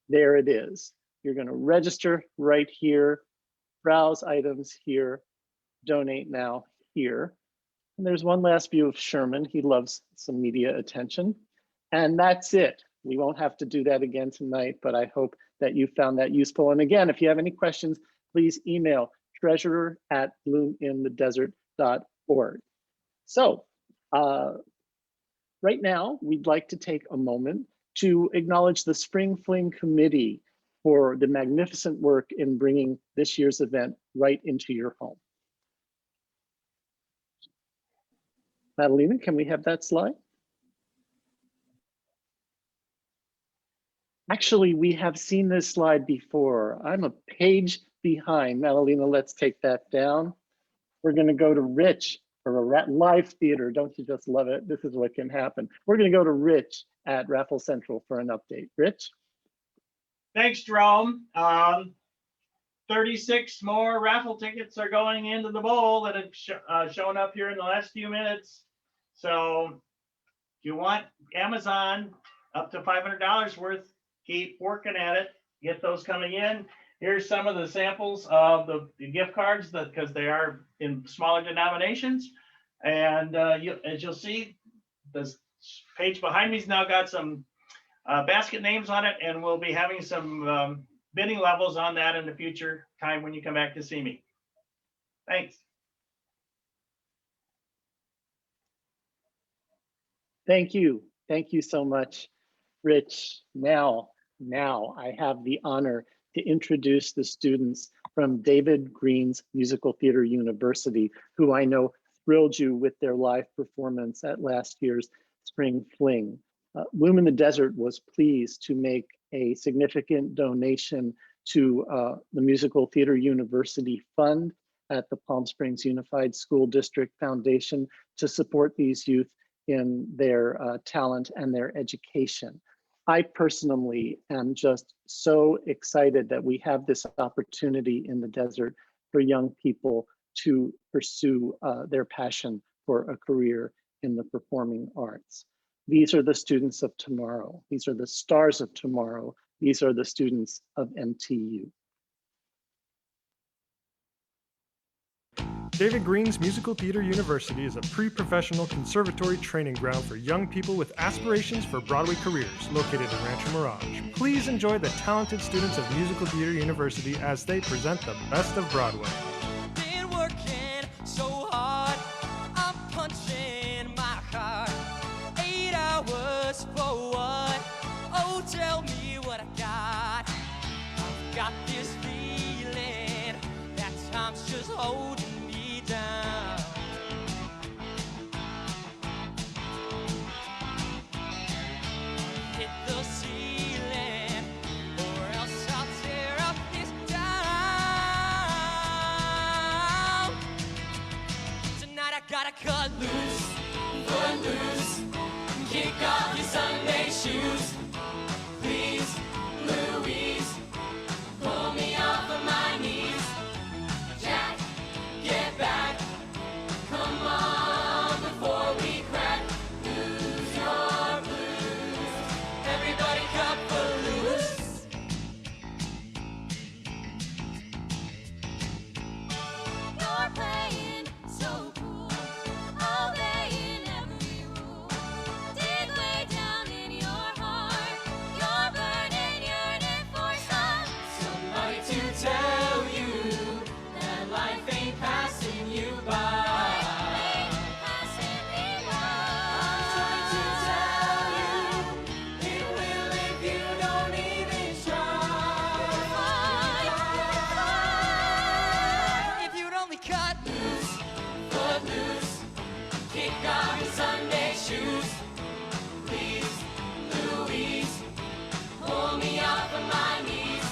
There it is. You're going to register right here, browse items here, donate now here. And there's one last view of Sherman. He loves some media attention. And that's it. We won't have to do that again tonight, but I hope that you found that useful. And again, if you have any questions, please email treasurer@bloominthedesert.org. So right now, we'd like to take a moment to acknowledge the Spring Fling Committee for the magnificent work in bringing this year's event right into your home. Madalena, can we have that slide? Actually, we have seen this slide before. I'm a page behind. Madalena, let's take that down. We're going to go to Rich for a live theater. Don't you just love it? This is what can happen. We're going to go to Rich at Raffle Central for an update. Rich? Thanks, Jerome. 36 more raffle tickets are going into the bowl that have shown up here in the last few minutes. So if you want Amazon up to $500 worth, keep working at it. Get those coming in. Here's some of the samples of the gift cards, because they are in smaller denominations. And as you'll see, this page behind me's now got some basket names on it, and we'll be having some bidding levels on that in the future time when you come back to see me. Thanks. Thank you. Thank you so much, Rich. Now I have the honor to introduce the students from David Green's Musical Theater University, who I know thrilled you with their live performance at last year's Spring Fling. Bloom in the Desert was pleased to make a significant donation to the Musical Theater University Fund at the Palm Springs Unified School District Foundation to support these youth in their talent and their education. I personally am just so excited that we have this opportunity in the desert for young people to pursue their passion for a career in the performing arts. These are the students of tomorrow. These are the stars of tomorrow. These are the students of MTU. David Green's Musical Theater University is a pre-professional conservatory training ground for young people with aspirations for Broadway careers, located in Rancho Mirage. Please enjoy the talented students of Musical Theater University as they present the best of Broadway. Been working so hard, I'm punching my card. 8 hours for what? Oh, tell me what I got. I've got this feeling that time's just holding me down. cut loose, footloose. Kick off your Sunday shoes. Please, Louise, pull me off of my knees. Jack, get back. Come on before we crack. Lose your blues. Everybody cut footloose. You're playing so cool, obeying every rule. Dig way down in your heart. You're burning, yearning for somebody to tell you that life ain't passing you by. I'm trying to tell you, it will if you don't even try. If you'd only cut loose, foot loose, kick off your Sunday shoes. Please, Louise, pull me off of my knees.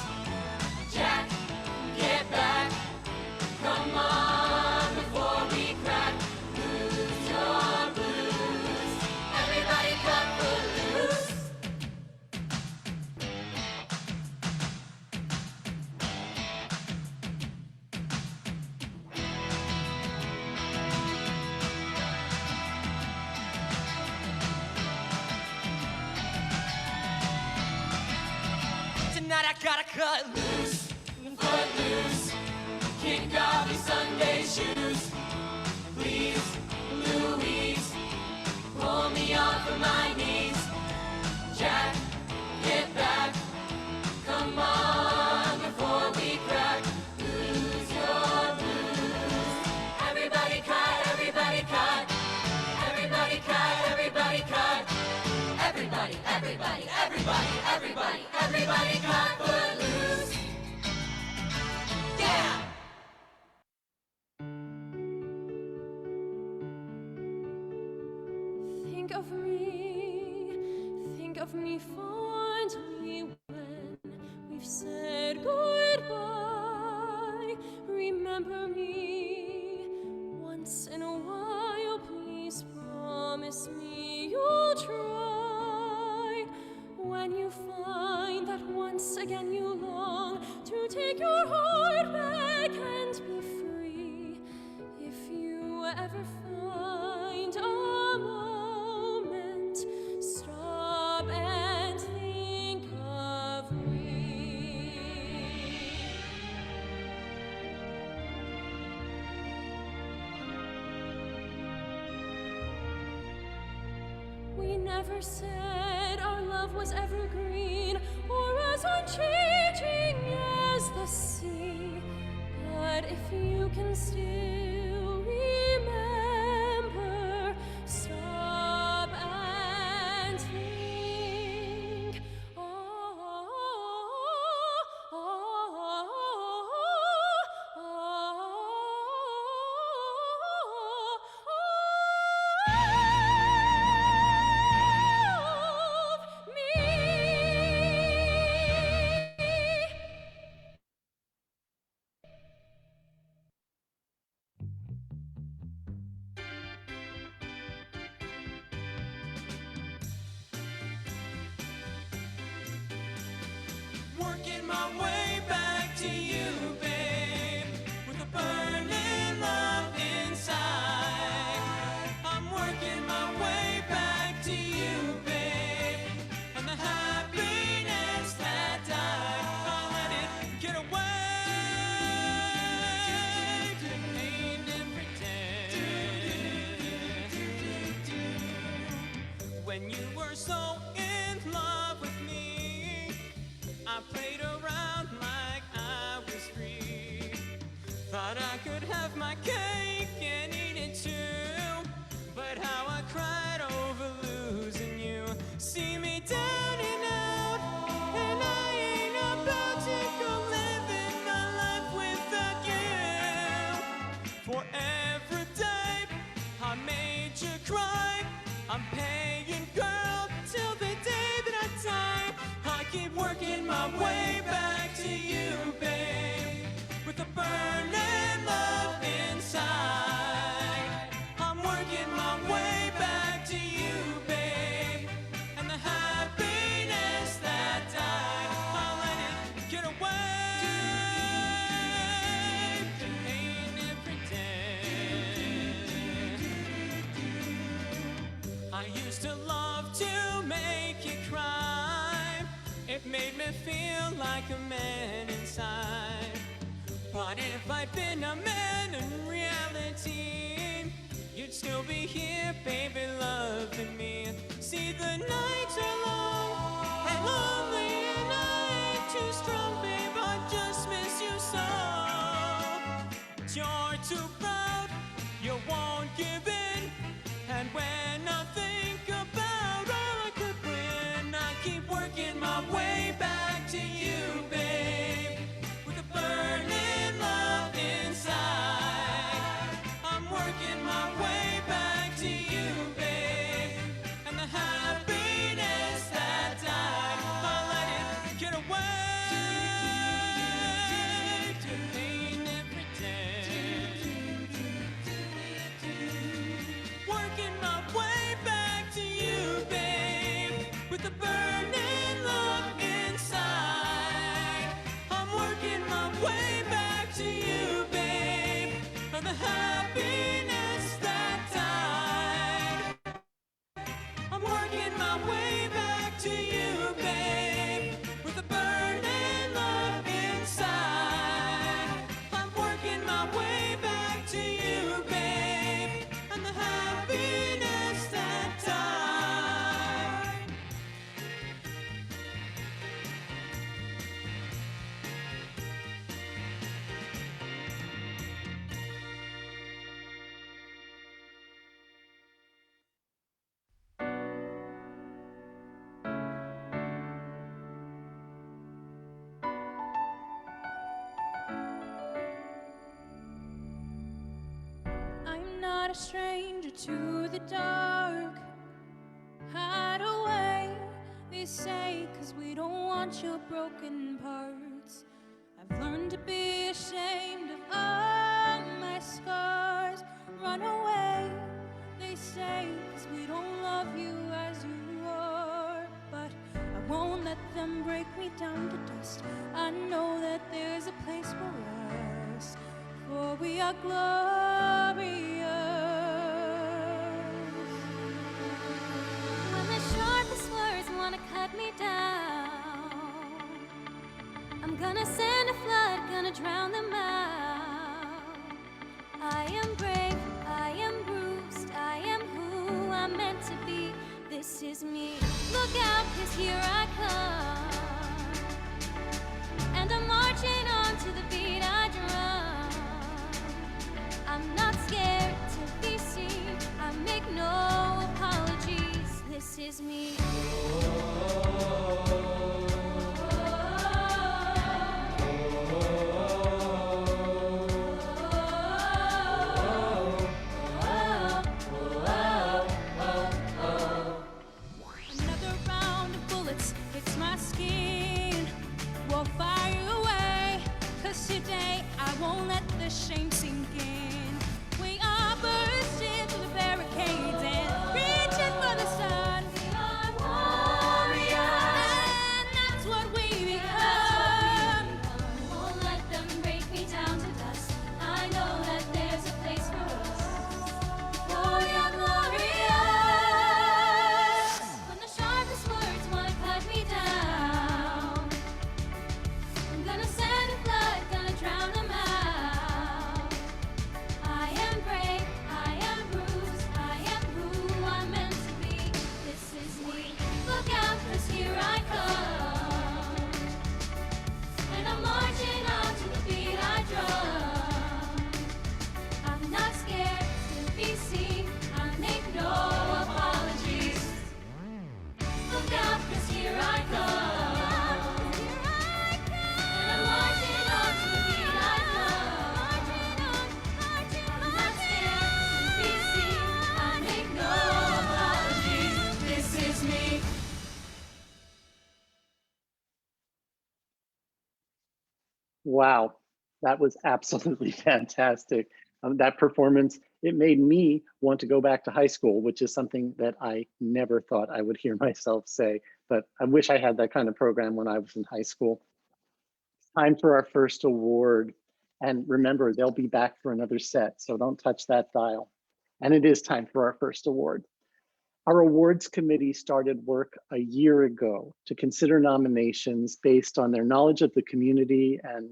Jack, get back. Come on before we crack. Lose your blues. Everybody cut footloose. Tonight I gotta cut loose, foot loose. Kick off your Sunday shoes. Please, Louise, pull me off of my knees. Jack, get back. Come on before we crack. Lose your blues. Everybody cut, everybody cut. Everybody cut, everybody cut. Everybody, everybody, everybody, everybody, everybody cut footloose. Yeah! Think of me fondly when we've said goodbye. Remember me once in a while, please promise me you'll try. When you find that once again you long to take your heart back and be free, if you ever find a moment, stop and think of me. We never said our love was evergreen or as unchanging as the sea, but if you can still remember, stop and think. Working my way back to you, babe, with a burning love inside. I'm working my way back to you, babe, and the happiness that died, I'll let it get away to pain and pretend. When you were so in love with me, I played around like I was free. Thought I could have my cake and eat it too, but how I cried over losing you. See me down and out, and I ain't about to go living my life without you. For every day I made you cry, I'm paying, girl, till the day that I die. I keep working my way back to you, babe, with a burning love inside. used to love to make you cry. It made me feel like a man inside. But if I'd been a man in reality, you'd still be here, baby, loving me. See, the nights are long and lonely, and I ain't too strong, babe. I just miss you so. But you're too proud, you won't give in. And when I think about all I could win, I keep working my way back to you, babe, with a burning love inside. I'm working my way back to you, babe, and the happiness that died, I let it get away. To pain every day. Working my way back to you, babe, with the burning love inside. I'm working my way back to you, babe, for the happiness that died. I'm working my way back to you, babe, with the burning love inside. I'm working my way back to you, babe, and the happiness that died. I'm not a stranger to the dark. Hide away, they say, 'cause we don't want your broken parts. I've learned to be ashamed of all my scars. Run away, they say, 'cause we don't love you as you are. But I won't let them break me down to dust. I know that there's a place for us, for we are glorious. When the sharpest words wanna cut me down, I'm gonna send a flood, gonna drown them out. I am brave, I am bruised, I am who I'm meant to be. This is me. Look out, 'cause here I come, and I'm marching on to the beat I drum. I'm not scared to be seen, I make no apologies. This is me. Another round of bullets hits my skin. We'll fire away, 'cause today I won't let the shame sink in. We are bursting through the barricades and reaching for the sun. We are warriors, and that's what we become. Won't let them break me down to dust. I know that there's a place for us, for we are glorious. When the sharpest words wanna cut me down, I'm gonna send a flood, gonna drown them out. I am brave, I am bruised, I am who I'm meant to be. This is me. Look out, 'cause here I come, and I'm marching on to the beat I drum. I'm not scared to be seen, I make no apologies. Look out, 'cause here I come, and I'm marching on to the beat I drum. I'm not scared to be seen, I make no apologies. This is me. Wow, that was absolutely fantastic. That performance, it made me want to go back to high school, which is something that I never thought I would hear myself say, but I wish I had that kind of program when I was in high school. Time for our first award. And remember, they'll be back for another set, so don't touch that dial. And it is time for our first award. Our awards committee started work a year ago to consider nominations based on their knowledge of the community and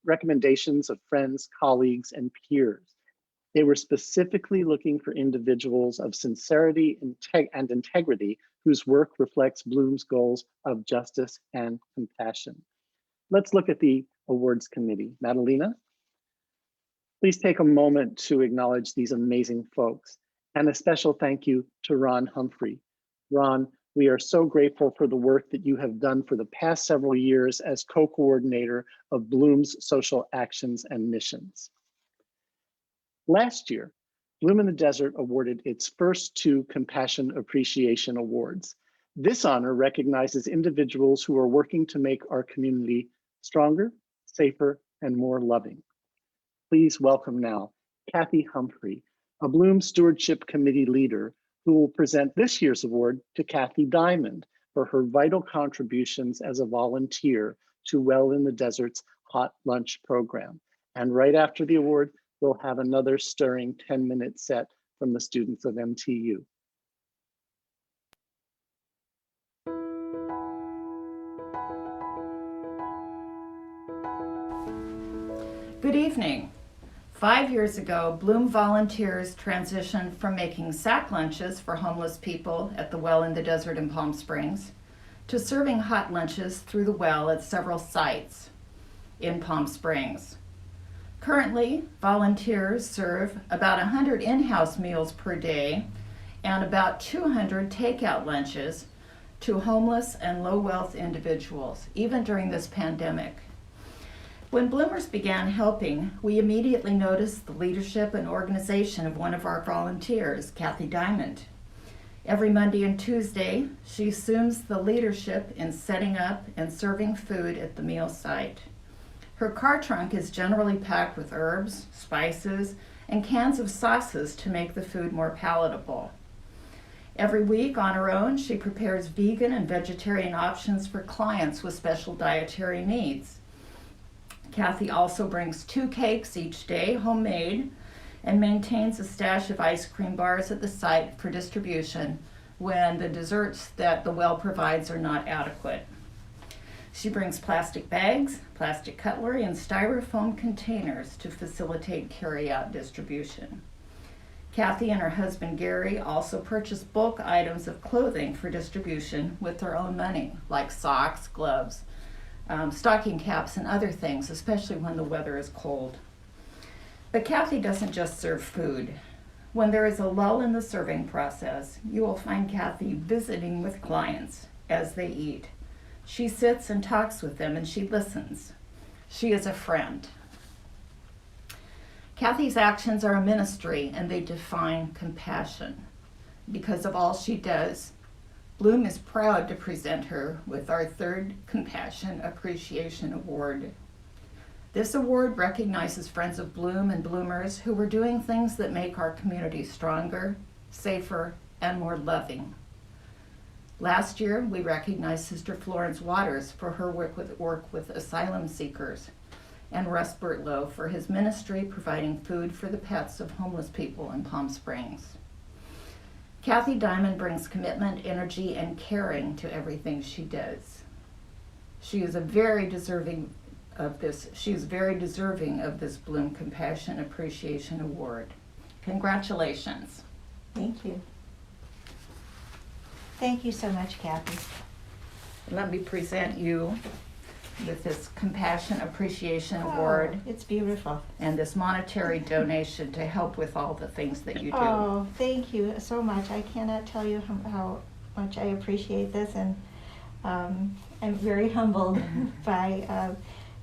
recommendations of friends, colleagues, and peers. They were specifically looking for individuals of sincerity and integrity whose work reflects Bloom's goals of justice and compassion. Let's look at the awards committee. Madalena, please take a moment to acknowledge these amazing folks. And a special thank you to Ron Humphrey. Ron, we are so grateful for the work that you have done for the past several years as co-coordinator of Bloom's social actions and missions. Last year, Bloom in the Desert awarded its first 2 Compassion Appreciation Awards. This honor recognizes individuals who are working to make our community stronger, safer, and more loving. Please welcome now Kathy Humphrey, a Bloom Stewardship Committee leader, who will present this year's award to Kathy Diamond for her vital contributions as a volunteer to Well in the Desert's Hot Lunch program. And right after the award, we'll have another stirring 10-minute set from the students of MTU. Good evening. 5 years ago, Bloom volunteers transitioned from making sack lunches for homeless people at the Well in the Desert in Palm Springs to serving hot lunches through the well at several sites in Palm Springs. Currently, volunteers serve about 100 in-house meals per day and about 200 takeout lunches to homeless and low-wealth individuals, even during this pandemic. When Bloomers began helping, we immediately noticed the leadership and organization of one of our volunteers, Kathy Diamond. Every Monday and Tuesday, she assumes the leadership in setting up and serving food at the meal site. Her car trunk is generally packed with herbs, spices, and cans of sauces to make the food more palatable. Every week on her own, she prepares vegan and vegetarian options for clients with special dietary needs. Kathy also brings 2 cakes each day, homemade, and maintains a stash of ice cream bars at the site for distribution when the desserts that the well provides are not adequate. She brings plastic bags, plastic cutlery, and styrofoam containers to facilitate carry-out distribution. Kathy and her husband Gary also purchase bulk items of clothing for distribution with their own money, like socks, gloves, stocking caps, and other things, especially when the weather is cold. But Kathy doesn't just serve food. When there is a lull in the serving process, you will find Kathy visiting with clients as they eat. She sits and talks with them, and she listens. She is a friend. Kathy's actions are a ministry, and they define compassion. Because of all she does, Bloom is proud to present her with our 3rd Compassion Appreciation Award. This award recognizes friends of Bloom and Bloomers who are doing things that make our community stronger, safer, and more loving. Last year, we recognized Sister Florence Waters for her work with asylum seekers, and Russ Bertlow for his ministry providing food for the pets of homeless people in Palm Springs. Kathy Diamond brings commitment, energy, and caring to everything she does. She is very deserving of this Bloom Compassion Appreciation Award. Congratulations. Thank you. Thank you so much, Kathy. Let me present you with this Compassion Appreciation Award It's beautiful. and this monetary donation to help with all the things that you do. Oh, thank you so much. I cannot tell you how much I appreciate this, and I'm very humbled by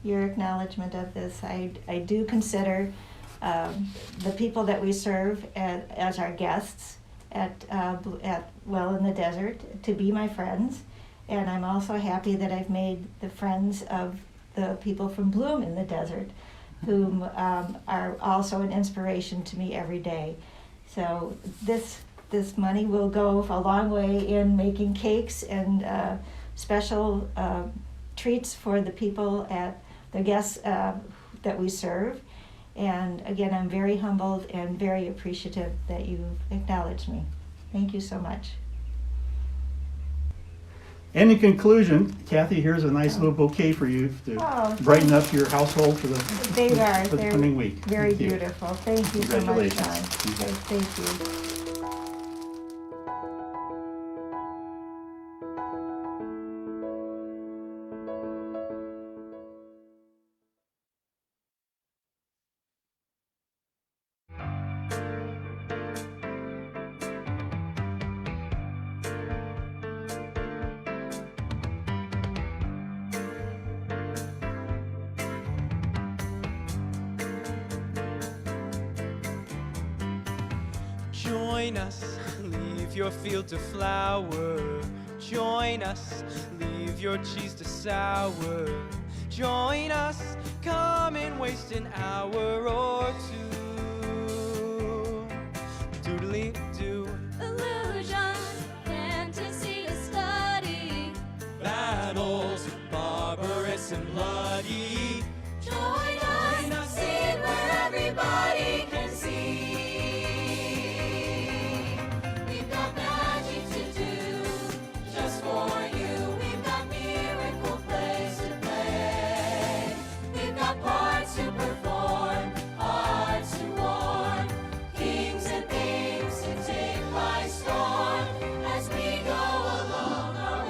your acknowledgement of this. I do consider the people that we serve as our guests at Well in the Desert to be my friends. And I'm also happy that I've made the friends of the people from Bloom in the Desert, whom are also an inspiration to me every day. So this money will go a long way in making cakes and special treats for the people the guests that we serve. And again, I'm very humbled and very appreciative that you acknowledged me. Thank you so much. And in conclusion, Kathy, here's a nice little bouquet for you to Oh, brighten up your household for the They are. for the They're coming week. very Thank you. beautiful. Thank you so much, Congratulations. John. Okay, thank you. Join us, leave your field to flower. Join us, leave your cheese to sour. Join us, come and waste an hour or two. Doodly doo. Illusion, fantasy, a study. Battles, barbarous and bloody. Join us, scene where everybody can see. We've got magic to do, just for you. We've got miracle plays to play. We've got parts to perform, hearts to warm, kings and things to take by storm as we go along our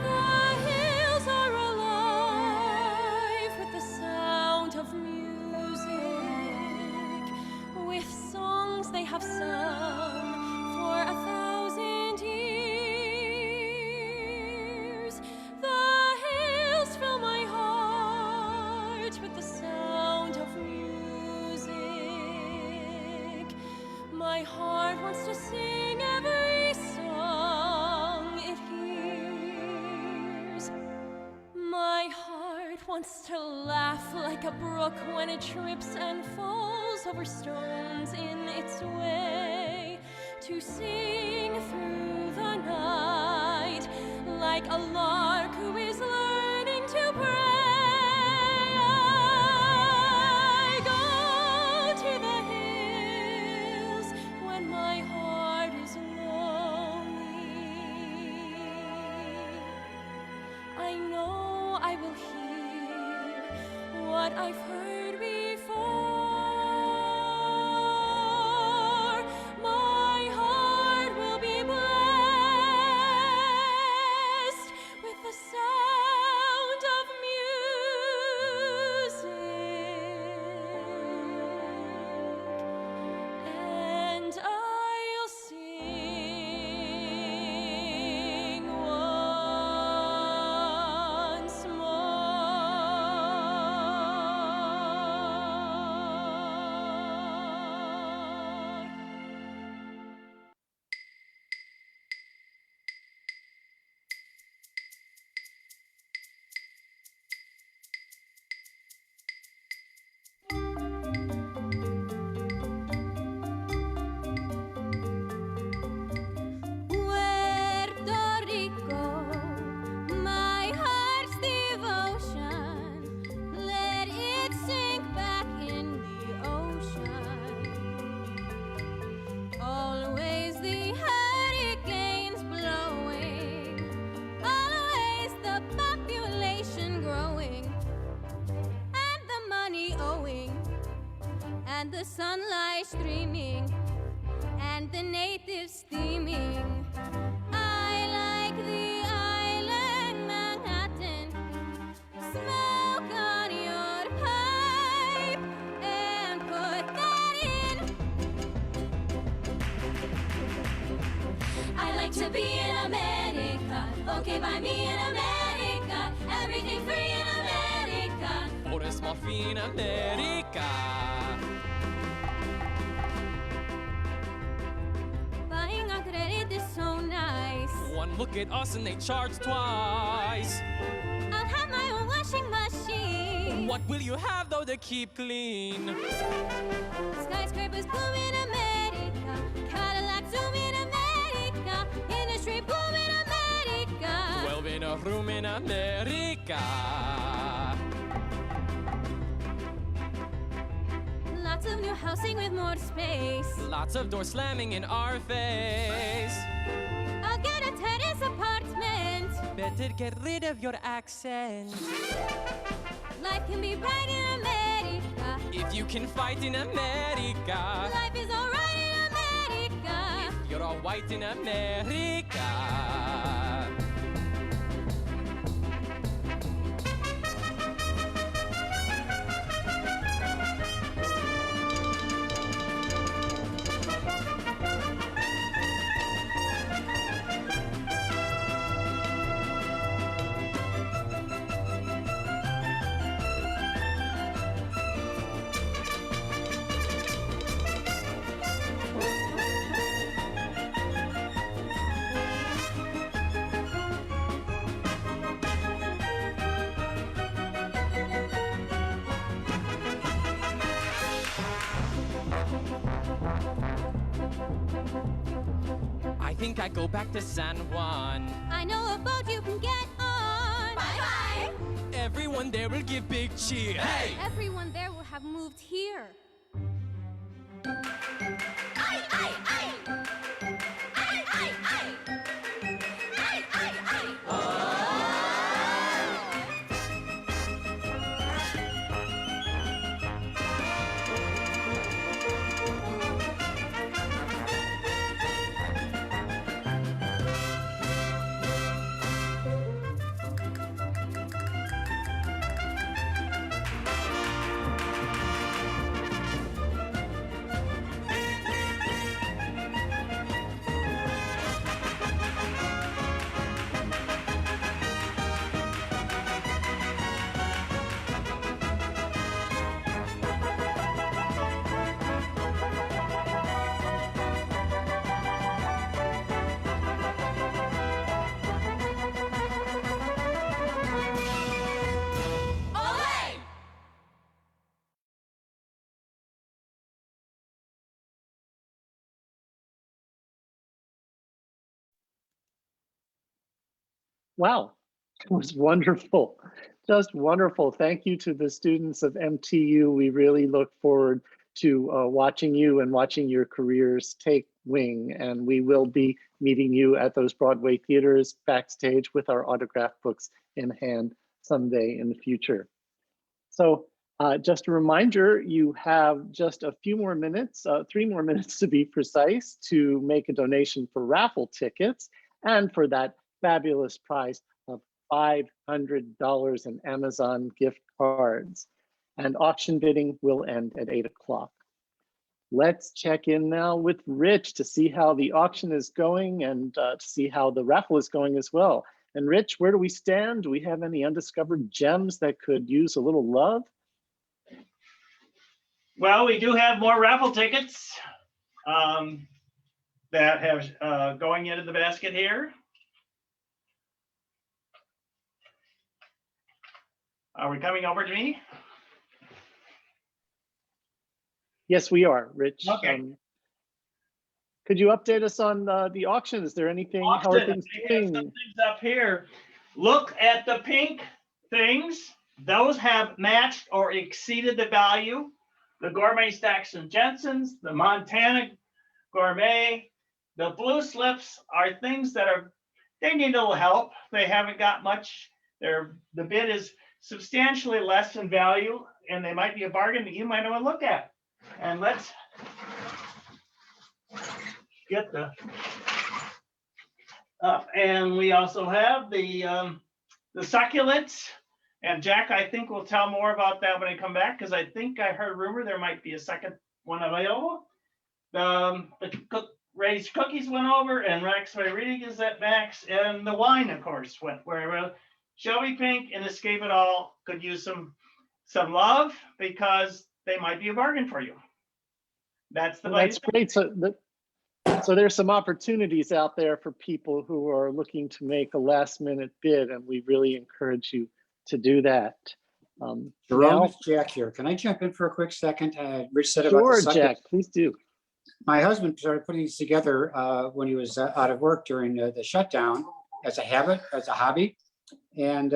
The hills are alive with the sound of music, with songs they have sung for 1,000 years. The hills fill my heart with the sound of music. My heart wants to sing every song it hears. My heart wants to laugh like a brook when it trips and falls over stones in its way, to sing through the night like a lark who is learning to pray. I go to the hills when my heart is lonely. I know I will hear what I've heard before. My heart will be blessed with the sound of music, and I'll sing once more. Puerto Rico, my heart's devotion, let it sink back in the ocean. Always the hurricanes blowing, always the population growing, and the money owing, and the sunlight streaming, and the natives steaming. I like the island Manhattan. Smoke on your pipe and put that to be in America. Okay, buy me in America. Everything free in America. For a small fee in America. Buying on credit is so nice. One look at us and they charge twice. I'll have my own washing machine. What will you have though to keep clean? Skyscrapers boom in America. Cadillac zoom in America. Industry boom in America. 12 in a room in America. Lots of new housing with more space. Lots of doors slamming in our face. I'll get a terrace apartment. Better get rid of your accent. Life can be bright in America. If you can fight in America. Life is alright in America. You're all white in America. I think I go back to San Juan. I know a boat you can get on. Bye-bye. Everyone there will give big cheer. Hey! Everyone there will have moved here. Aye, aye, aye. Aye, aye, aye. Aye, aye, aye. Wow, it was wonderful. Just wonderful. Thank you to the students of MTU. We really look forward to watching you and watching your careers take wing. And we will be meeting you at those Broadway theaters backstage with our autograph books in hand someday in the future. So just a reminder, you have just a few more minutes, 3 more minutes to be precise, to make a donation for raffle tickets and for that fabulous prize of $500 in Amazon gift cards. And auction bidding will end at 8 o'clock. Let's check in now with Rich to see how the auction is going and to see how the raffle is going as well. And Rich, where do we stand? Do we have any undiscovered gems that could use a little love? Well, we do have more raffle tickets that have going into the basket here. Are we coming over to me? Yes, we are, Rich. Okay. Could you update us on the auction? Is there anything, how are Auction, things we have some doing? things up here. Look at the pink things. Those have matched or exceeded the value. The Gourmet Stacks and Jensen's, the Montana Gourmet, the blue slips are things that they need a little help. They haven't got much. The bid is substantially less in value, and they might be a bargain that you might want to look at. And let's get the up. And we also have the succulents. And Jack, I think we'll tell more about that when I come back, because I think I heard rumor there might be a second one available. The Ray's Cookies went over, and Rex Rodriguez at Max, and the wine, of course, went where Shelby Pink and Escape It All could use some love because they might be a bargain for you. That's the Well, that's great. So there's some opportunities out there for people who are looking to make a last minute bid, and we really encourage you to do that. Jerome, Now, it's Jack here. Can I jump in for a quick second? Rich said about sure, the sucker. Jack, please do. My husband started putting these together when he was out of work during the shutdown as a habit, as a hobby. And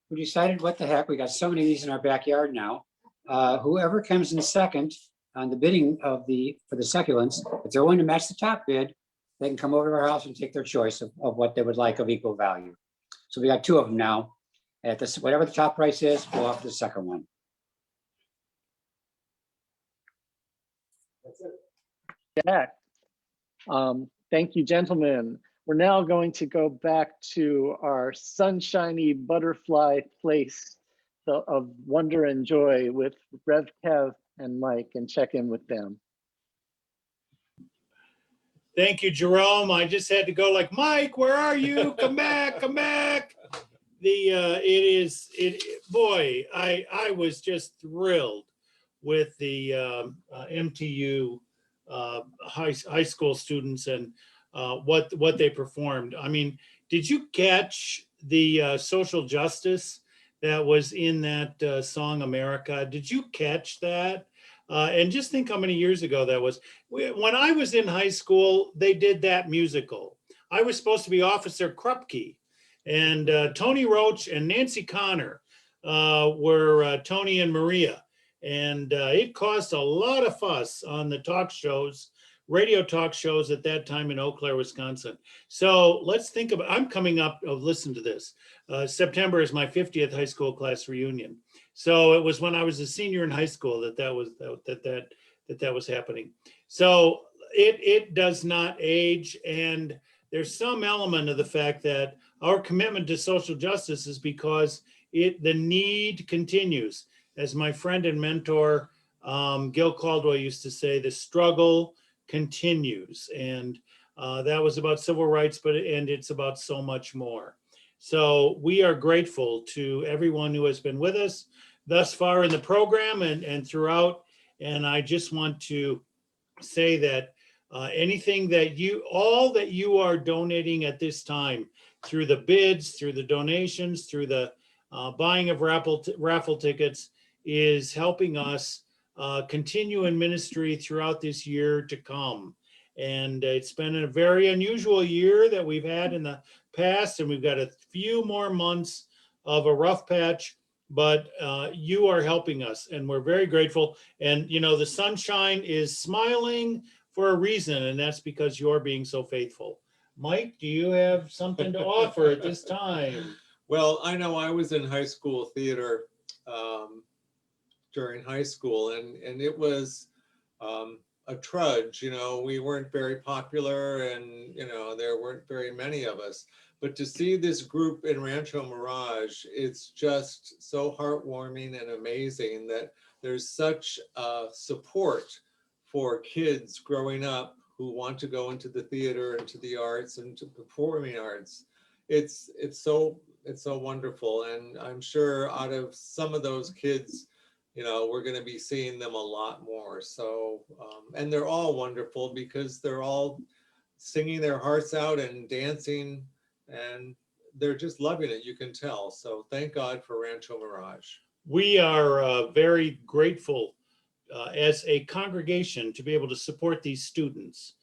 we decided, what the heck, we got so many of these in our backyard now. Whoever comes in second on the bidding for the succulents, if they're willing to match the top bid, they can come over to our house and take their choice of what they would like of equal value. So we got two of them now. At this, whatever the top price is, we'll offer the second one. That's it. Jack. Thank you, gentlemen. We're now going to go back to our sunshiny butterfly place of wonder and joy with Rev Kev and Mike, and check in with them. Thank you, Jerome. I just had to go like, Mike, where are you? Come back, come back. Boy, I was just thrilled with the MTU high school students and what they performed. I mean, did you catch the social justice that was in that song America? Did you catch that? And just think how many years ago that was. When I was in high school, they did that musical. I was supposed to be Officer Krupke, and Tony Roach and Nancy Connor were Tony and Maria. And it caused a lot of fuss on the talk shows, radio talk shows at that time in Eau Claire, Wisconsin. So let's think about, I'm coming up, listen to this. September is my 50th high school class reunion. So it was when I was a senior in high school that was happening. So it does not age. And there's some element of the fact that our commitment to social justice is because the need continues. As my friend and mentor, Gil Caldwell used to say, the struggle continues. And that was about civil rights, and it's about so much more. So we are grateful to everyone who has been with us thus far in the program and throughout. And I just want to say that anything that all that you are donating at this time, through the bids, through the donations, through the buying of raffle tickets, is helping us continue in ministry throughout this year to come. And it's been a very unusual year that we've had in the past, and we've got a few more months of a rough patch, but you are helping us, and we're very grateful. And you know, the sunshine is smiling for a reason, and that's because you're being so faithful. Mike, do you have something to offer at this time? Well, I know I was in high school theater during high school, and it was a trudge. You know, we weren't very popular, and you know, there weren't very many of us. But to see this group in Rancho Mirage, it's just so heartwarming and amazing that there's such support for kids growing up who want to go into the theater and to the arts and to performing arts. It's so wonderful, and I'm sure out of some of those kids, you know, we're going to be seeing them a lot more. So, and they're all wonderful because they're all singing their hearts out and dancing, and they're just loving it, you can tell. So thank God for Rancho Mirage. We are very grateful as a congregation to be able to support these students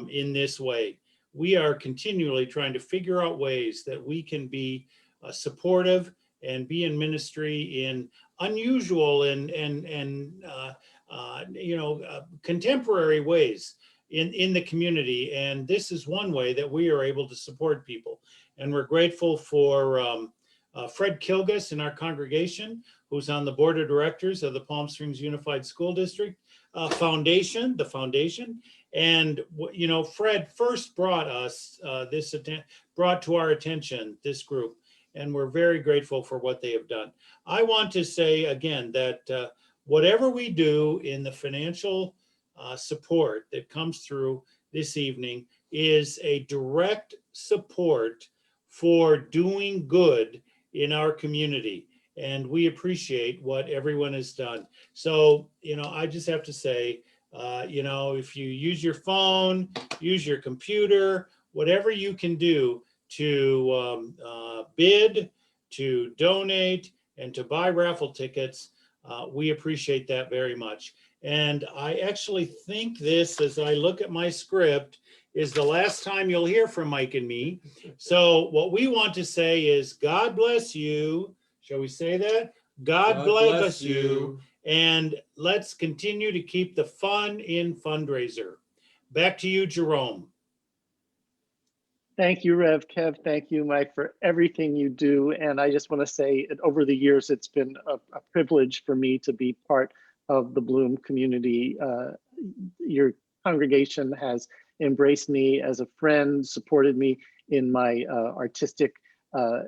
in this way. We are continually trying to figure out ways that we can be supportive and be in ministry in unusual and contemporary ways in the community. And this is one way that we are able to support people. And we're grateful for Fred Kilgus in our congregation, who's on the board of directors of the Palm Springs Unified School District Foundation, the foundation. And, you know, Fred first brought us brought to our attention this group, and we're very grateful for what they have done. I want to say again that whatever we do in the financial support that comes through this evening is a direct support for doing good in our community. And we appreciate what everyone has done. So, I just have to say, if you use your phone, use your computer, whatever you can do to bid, to donate, and to buy raffle tickets, we appreciate that very much. And I actually think this, as I look at my script, is the last time you'll hear from Mike and me. So what we want to say is, God bless you. Shall we say that? God bless you. And let's continue to keep the fun in fundraiser. Back to you, Jerome. Thank you, Rev Kev. Thank you, Mike, for everything you do. And I just want to say, over the years, it's been a privilege for me to be part of the Bloom community. Your congregation has embraced me as a friend, supported me in my artistic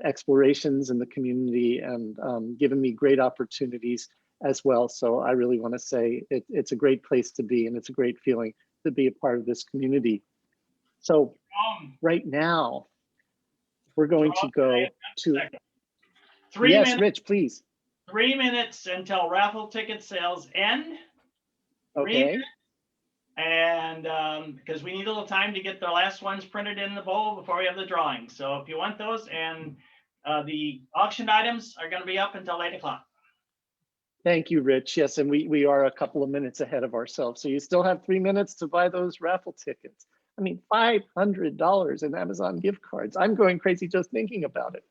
explorations in the community, and given me great opportunities as well. So I really want to say it's a great place to be, and it's a great feeling to be a part of this community. So right now, we're going to go to, yes, Rich, please. 3 minutes until raffle ticket sales end. Okay. And because we need a little time to get the last ones printed in the bowl before we have the drawing. So if you want those, and the auction items are going to be up until 8 o'clock. Thank you, Rich. Yes, and we are a couple of minutes ahead of ourselves. So you still have 3 minutes to buy those raffle tickets. I mean, $500 in Amazon gift cards. I'm going crazy just thinking about it.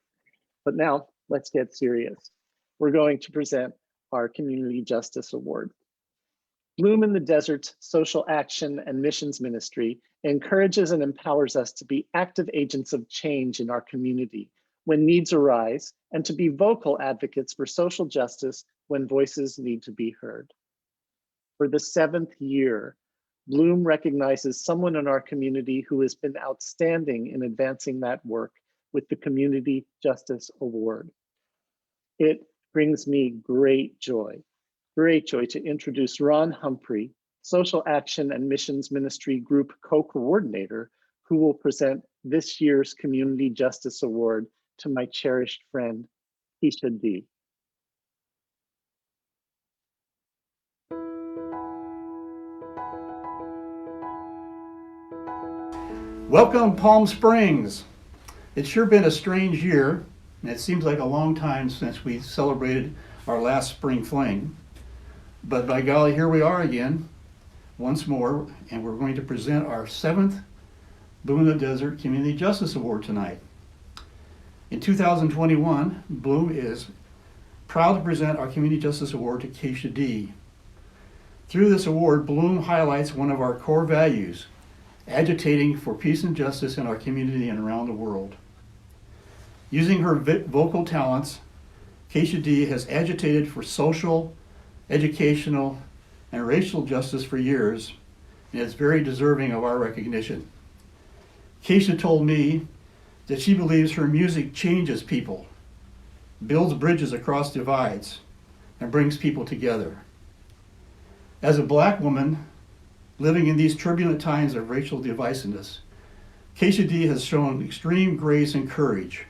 But now let's get serious. We're going to present our Community Justice Award. Bloom in the Desert's social action and missions ministry encourages and empowers us to be active agents of change in our community when needs arise, and to be vocal advocates for social justice when voices need to be heard. For the 7th year, Bloom recognizes someone in our community who has been outstanding in advancing that work with the Community Justice Award. It brings me great joy to introduce Ron Humphrey, Social Action and Missions Ministry Group Co-Coordinator, who will present this year's Community Justice Award to my cherished friend, Keisha D. Welcome, Palm Springs. It's sure been a strange year, and it seems like a long time since we celebrated our last spring fling. But by golly, here we are again, once more, and we're going to present our 7th Bloom in the Desert Community Justice Award tonight. In 2021, Bloom is proud to present our Community Justice Award to Keisha D. Through this award, Bloom highlights one of our core values, agitating for peace and justice in our community and around the world. Using her vocal talents, Keisha D has agitated for social, educational, and racial justice for years, and is very deserving of our recognition. Keisha told me that she believes her music changes people, builds bridges across divides, and brings people together. As a Black woman living in these turbulent times of racial divisiveness, Keisha D has shown extreme grace and courage,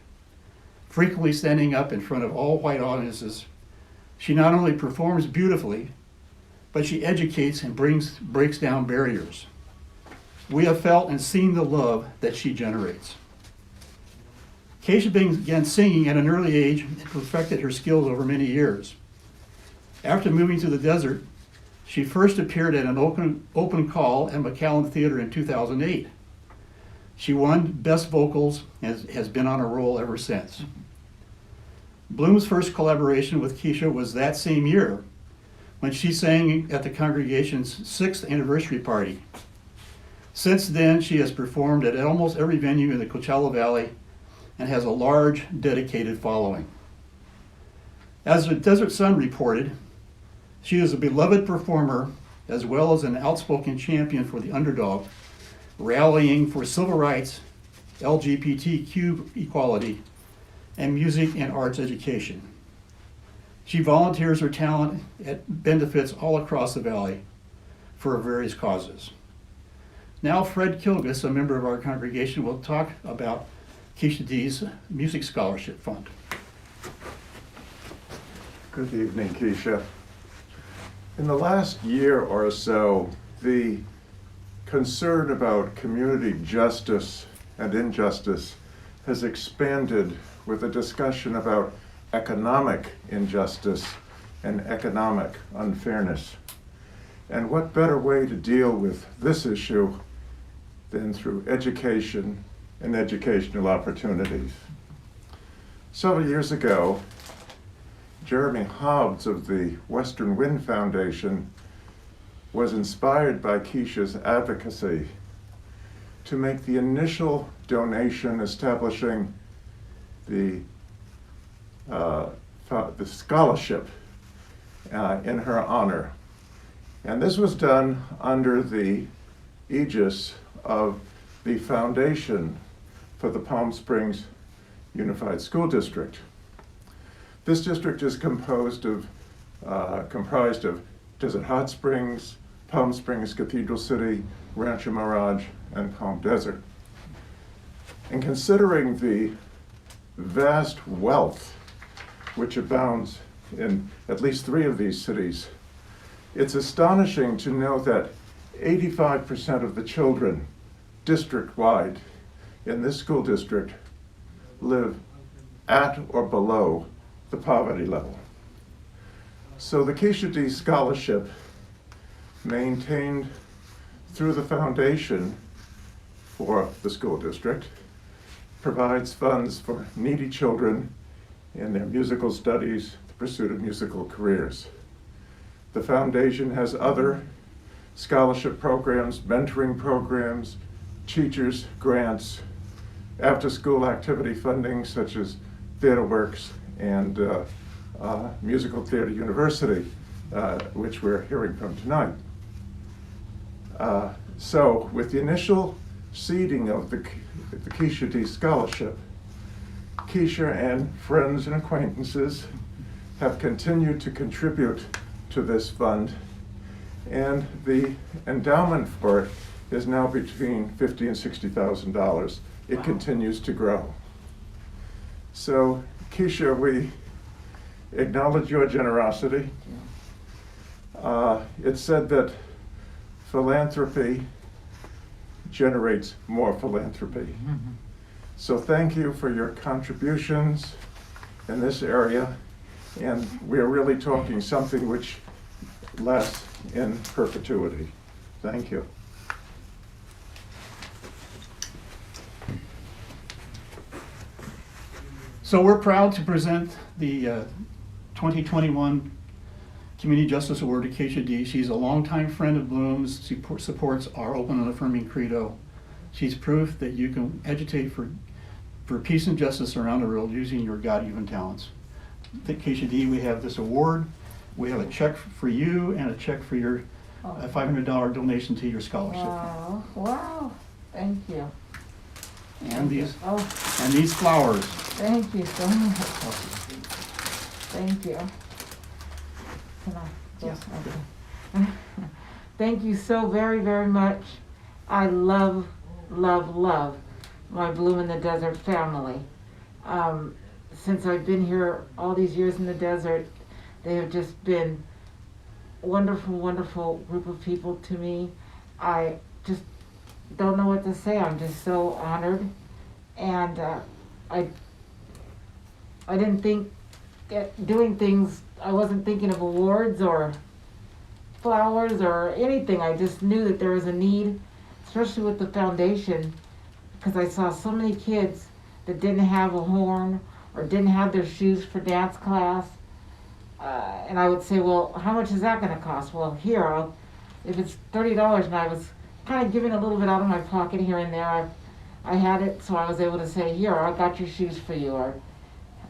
frequently standing up in front of all white audiences. She not only performs beautifully, but she educates and breaks down barriers. We have felt and seen the love that she generates. Keisha began singing at an early age and perfected her skills over many years. After moving to the desert, she first appeared at an open call at McAllen Theater in 2008. She won Best Vocals and has been on a roll ever since. Bloom's first collaboration with Keisha was that same year, when she sang at the congregation's 6th anniversary party. Since then, she has performed at almost every venue in the Coachella Valley and has a large, dedicated following. As the Desert Sun reported, she is a beloved performer as well as an outspoken champion for the underdog, rallying for civil rights, LGBTQ equality, and music and arts education. She volunteers her talent at benefits all across the valley for various causes. Now Fred Kilgus, a member of our congregation, will talk about Keisha D's Music Scholarship Fund. Good evening, Keisha. In the last year or so, the concern about community justice and injustice has expanded with a discussion about economic injustice and economic unfairness. And what better way to deal with this issue than through education and educational opportunities? Several years ago, Jeremy Hobbs of the Western Wind Foundation was inspired by Keisha's advocacy to make the initial donation establishing the scholarship in her honor. And this was done under the aegis of the Foundation for the Palm Springs Unified School District. This district is comprised of Desert Hot Springs, Palm Springs, Cathedral City, Rancho Mirage, and Palm Desert. And considering the vast wealth which abounds in at least 3 of these cities, it's astonishing to know that 85% of the children district-wide in this school district live at or below the poverty level. So the Keisha D Scholarship, maintained through the Foundation for the school district, provides funds for needy children in their musical studies, the pursuit of musical careers. The Foundation has other scholarship programs, mentoring programs, teachers, grants, after-school activity funding such as TheaterWorks and Musical Theater University, which we're hearing from tonight. So with the initial seeding of the Keisha D Scholarship, Keisha and friends and acquaintances have continued to contribute to this fund, and the endowment for it is now between $50,000 and $60,000. It continues to grow. So, Keisha, we acknowledge your generosity. It's said that philanthropy generates more philanthropy. So thank you for your contributions in this area, and we're really talking something which lasts in perpetuity. Thank you. So we're proud to present the 2021 Community Justice Award to Keisha D. She's a longtime friend of Bloom's, supports our open and affirming credo. She's proof that you can agitate for peace and justice around the world using your God-given talents. At Keisha D, we have this award. We have a check for you and a check for your $500 donation to your scholarship. Wow, wow, thank you. And these flowers. Thank you so much. Thank you. Can I? Yes. Okay. Thank you so very, very much. I love, love, love my Bloom in the Desert family. Since I've been here all these years in the desert, they have just been wonderful, wonderful group of people to me. I just don't know what to say. I'm just so honored, and I didn't think doing things. I wasn't thinking of awards or flowers or anything. I just knew that there was a need, especially with the foundation, because I saw so many kids that didn't have a horn or didn't have their shoes for dance class. And I would say, well, how much is that going to cost? Well, here, if it's $30, and I was kind of giving a little bit out of my pocket here and there. I had it, so I was able to say, here, I got your shoes for you, or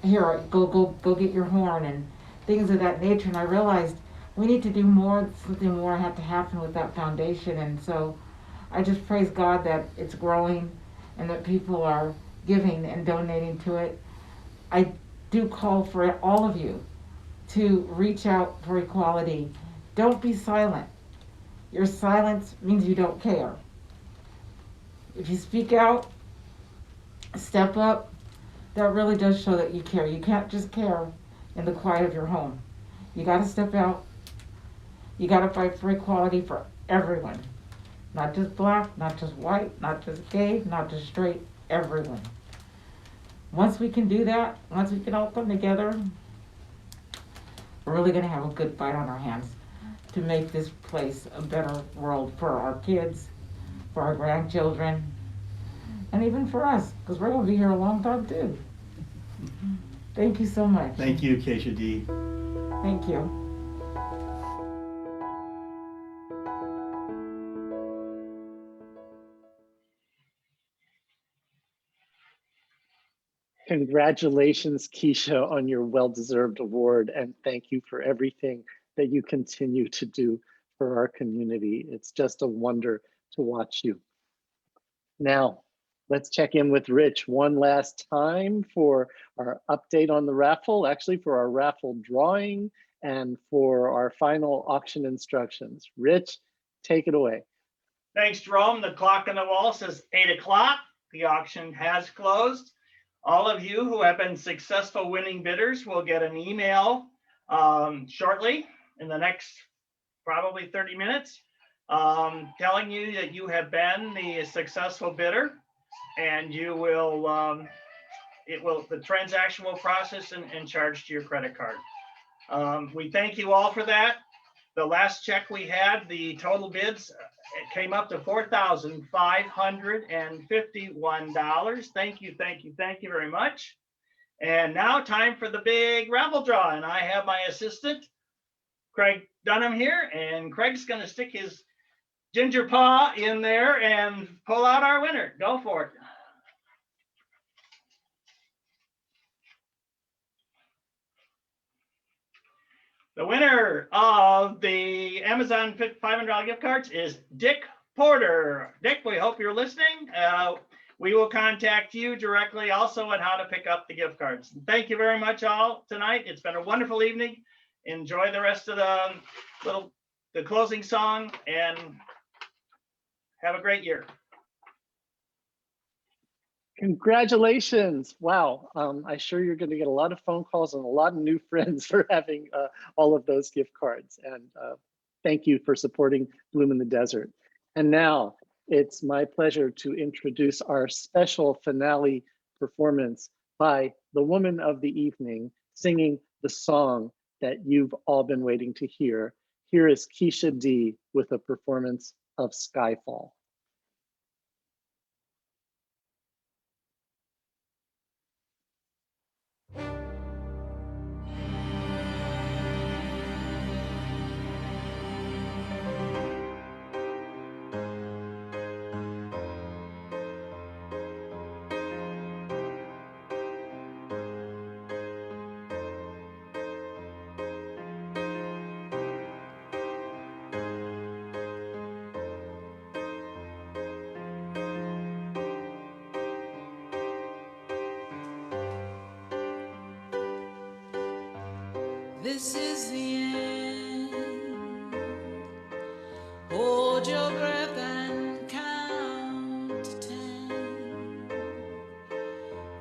here, go get your horn, and things of that nature. And I realized we need to do more, something more had to happen with that foundation. And so I just praise God that it's growing and that people are giving and donating to it. I do call for all of you to reach out for equality. Don't be silent. Your silence means you don't care. If you speak out, step up, that really does show that you care. You can't just care in the quiet of your home. You gotta step out. You gotta fight for equality for everyone. Not just black, not just white, not just gay, not just straight, everyone. Once we can do that, once we can all come together, we're really gonna have a good fight on our hands to make this place a better world for our kids, for our grandchildren, and even for us, because we're gonna be here a long time too. Thank you so much. Thank you, Keisha D. Thank you. Congratulations, Keisha, on your well-deserved award, and thank you for everything that you continue to do for our community. It's just a wonder to watch you. Now, let's check in with Rich one last time for our update on the raffle, actually for our raffle drawing and for our final auction instructions. Rich, take it away. Thanks, Jerome. The clock on the wall says 8 o'clock. The auction has closed. All of you who have been successful winning bidders will get an email shortly in the next probably 30 minutes telling you that you have been the successful bidder, and you will, the transaction will process and charge to your credit card. We thank you all for that. The last check we had, the total bids, it came up to $4,551. Thank you, thank you, thank you very much. And now time for the big raffle draw. And I have my assistant, Craig Dunham here, and Craig's gonna stick his ginger paw in there and pull out our winner. Go for it. The winner of the Amazon $500 gift cards is Dick Porter. Dick, we hope you're listening. We will contact you directly also on how to pick up the gift cards. Thank you very much all tonight. It's been a wonderful evening. Enjoy the rest of the closing song and have a great year. Congratulations. Wow. I'm sure you're going to get a lot of phone calls and a lot of new friends for having all of those gift cards. And thank you for supporting Bloom in the Desert. And now it's my pleasure to introduce our special finale performance by the woman of the evening singing the song that you've all been waiting to hear. Here is Keisha D with a performance of Skyfall. This is the end. Hold your breath and count to 10.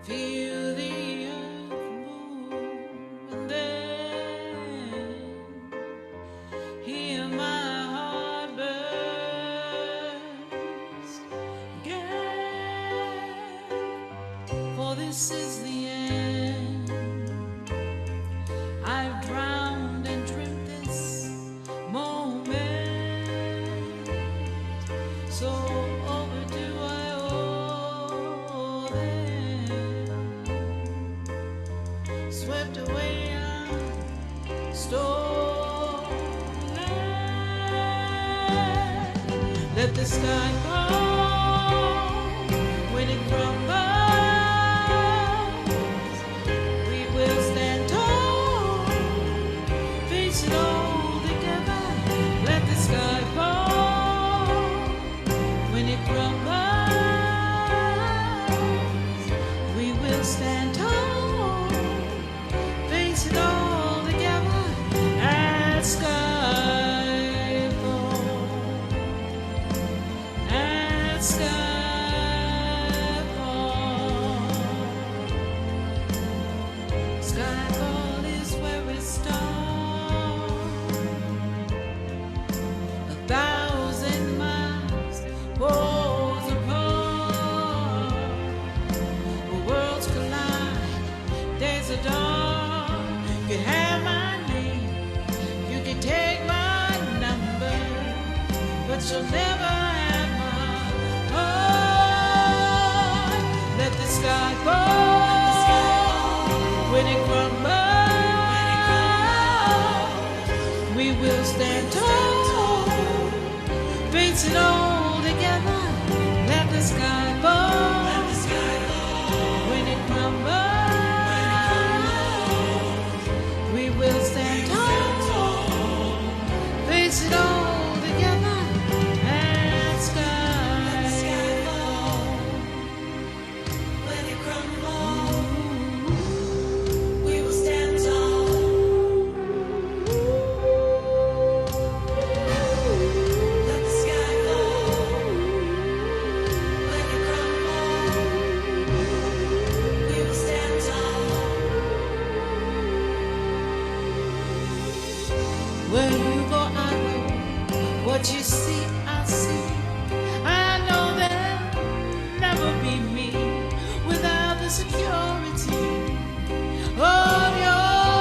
Feel the earth move and then hear my heart burst again. For this is the end. I've drowned and dreamt this moment, so overdue I owe them. Swept away on stolen. Let the sky fall when it crumbles. We will stand tall, face it all together. Let the sky fall when it crumbles. We will stand tall, face it all together. At skyfall, at skyfall. skyfall is where it starts. 1,000 miles poles apart. Worlds collide, days are dark. You can have my name, you can take my number, but you'll never have my heart. Let the sky fall when it crumbles. We will stand tall, face it all together. Let the sky fall when it crumbles. We will stand tall, face it all together. And sky fall when it crumbles. We will stand tall. Let the sky fall when it crumbles. We will stand tall. Where you go, I go. What you see, I see. I know there'll never be me without the security of your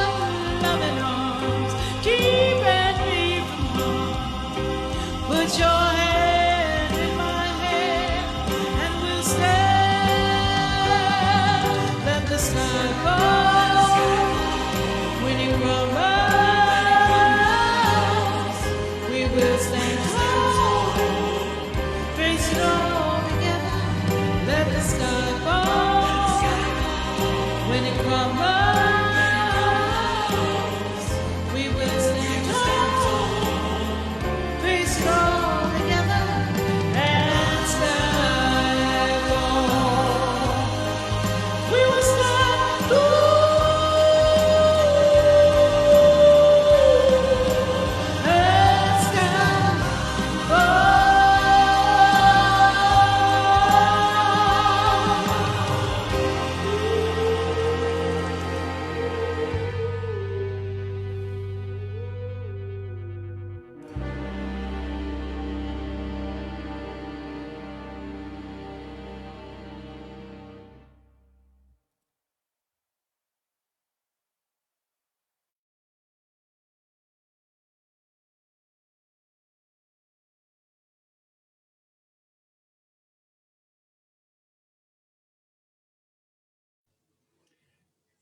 loving arms, keeping me from harm. Put your hand in my hand, and we'll stand. Let the sky fall when it crumbles. We will stand tall, face it all together. Let the sky fall when it crumbles. We will stand tall, face it all together. And sky fall. We will stand tall. And sky fall.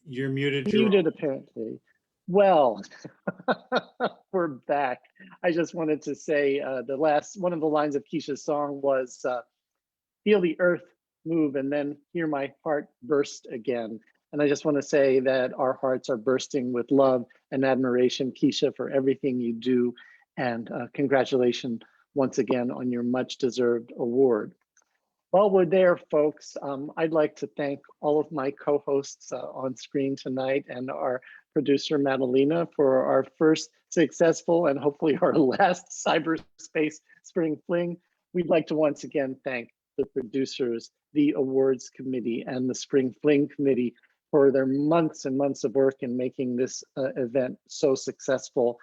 You're muted, Jerome. Muted apparently. Well, we're back. I just wanted to say one of the lines of Keisha's song was feel the earth move and then hear my heart burst again. And I just want to say that our hearts are bursting with love and admiration, Keisha, for everything you do. And congratulations once again on your much deserved award. While we're there, folks, I'd like to thank all of my co-hosts on screen tonight and our producer, Madalena, for our first successful and hopefully our last cyberspace spring fling. We'd like to once again thank the producers, the awards committee, and the spring fling committee for their months and months of work in making this event so successful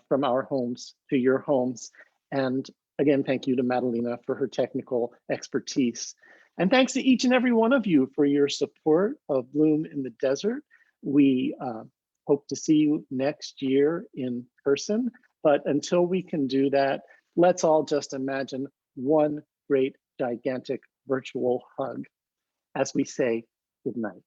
from our homes to your homes. And again, thank you to Madalena for her technical expertise. And thanks to each and every one of you for your support of Bloom in the Desert. We hope to see you next year in person. But until we can do that, let's all just imagine one great, gigantic virtual hug as we say goodnight.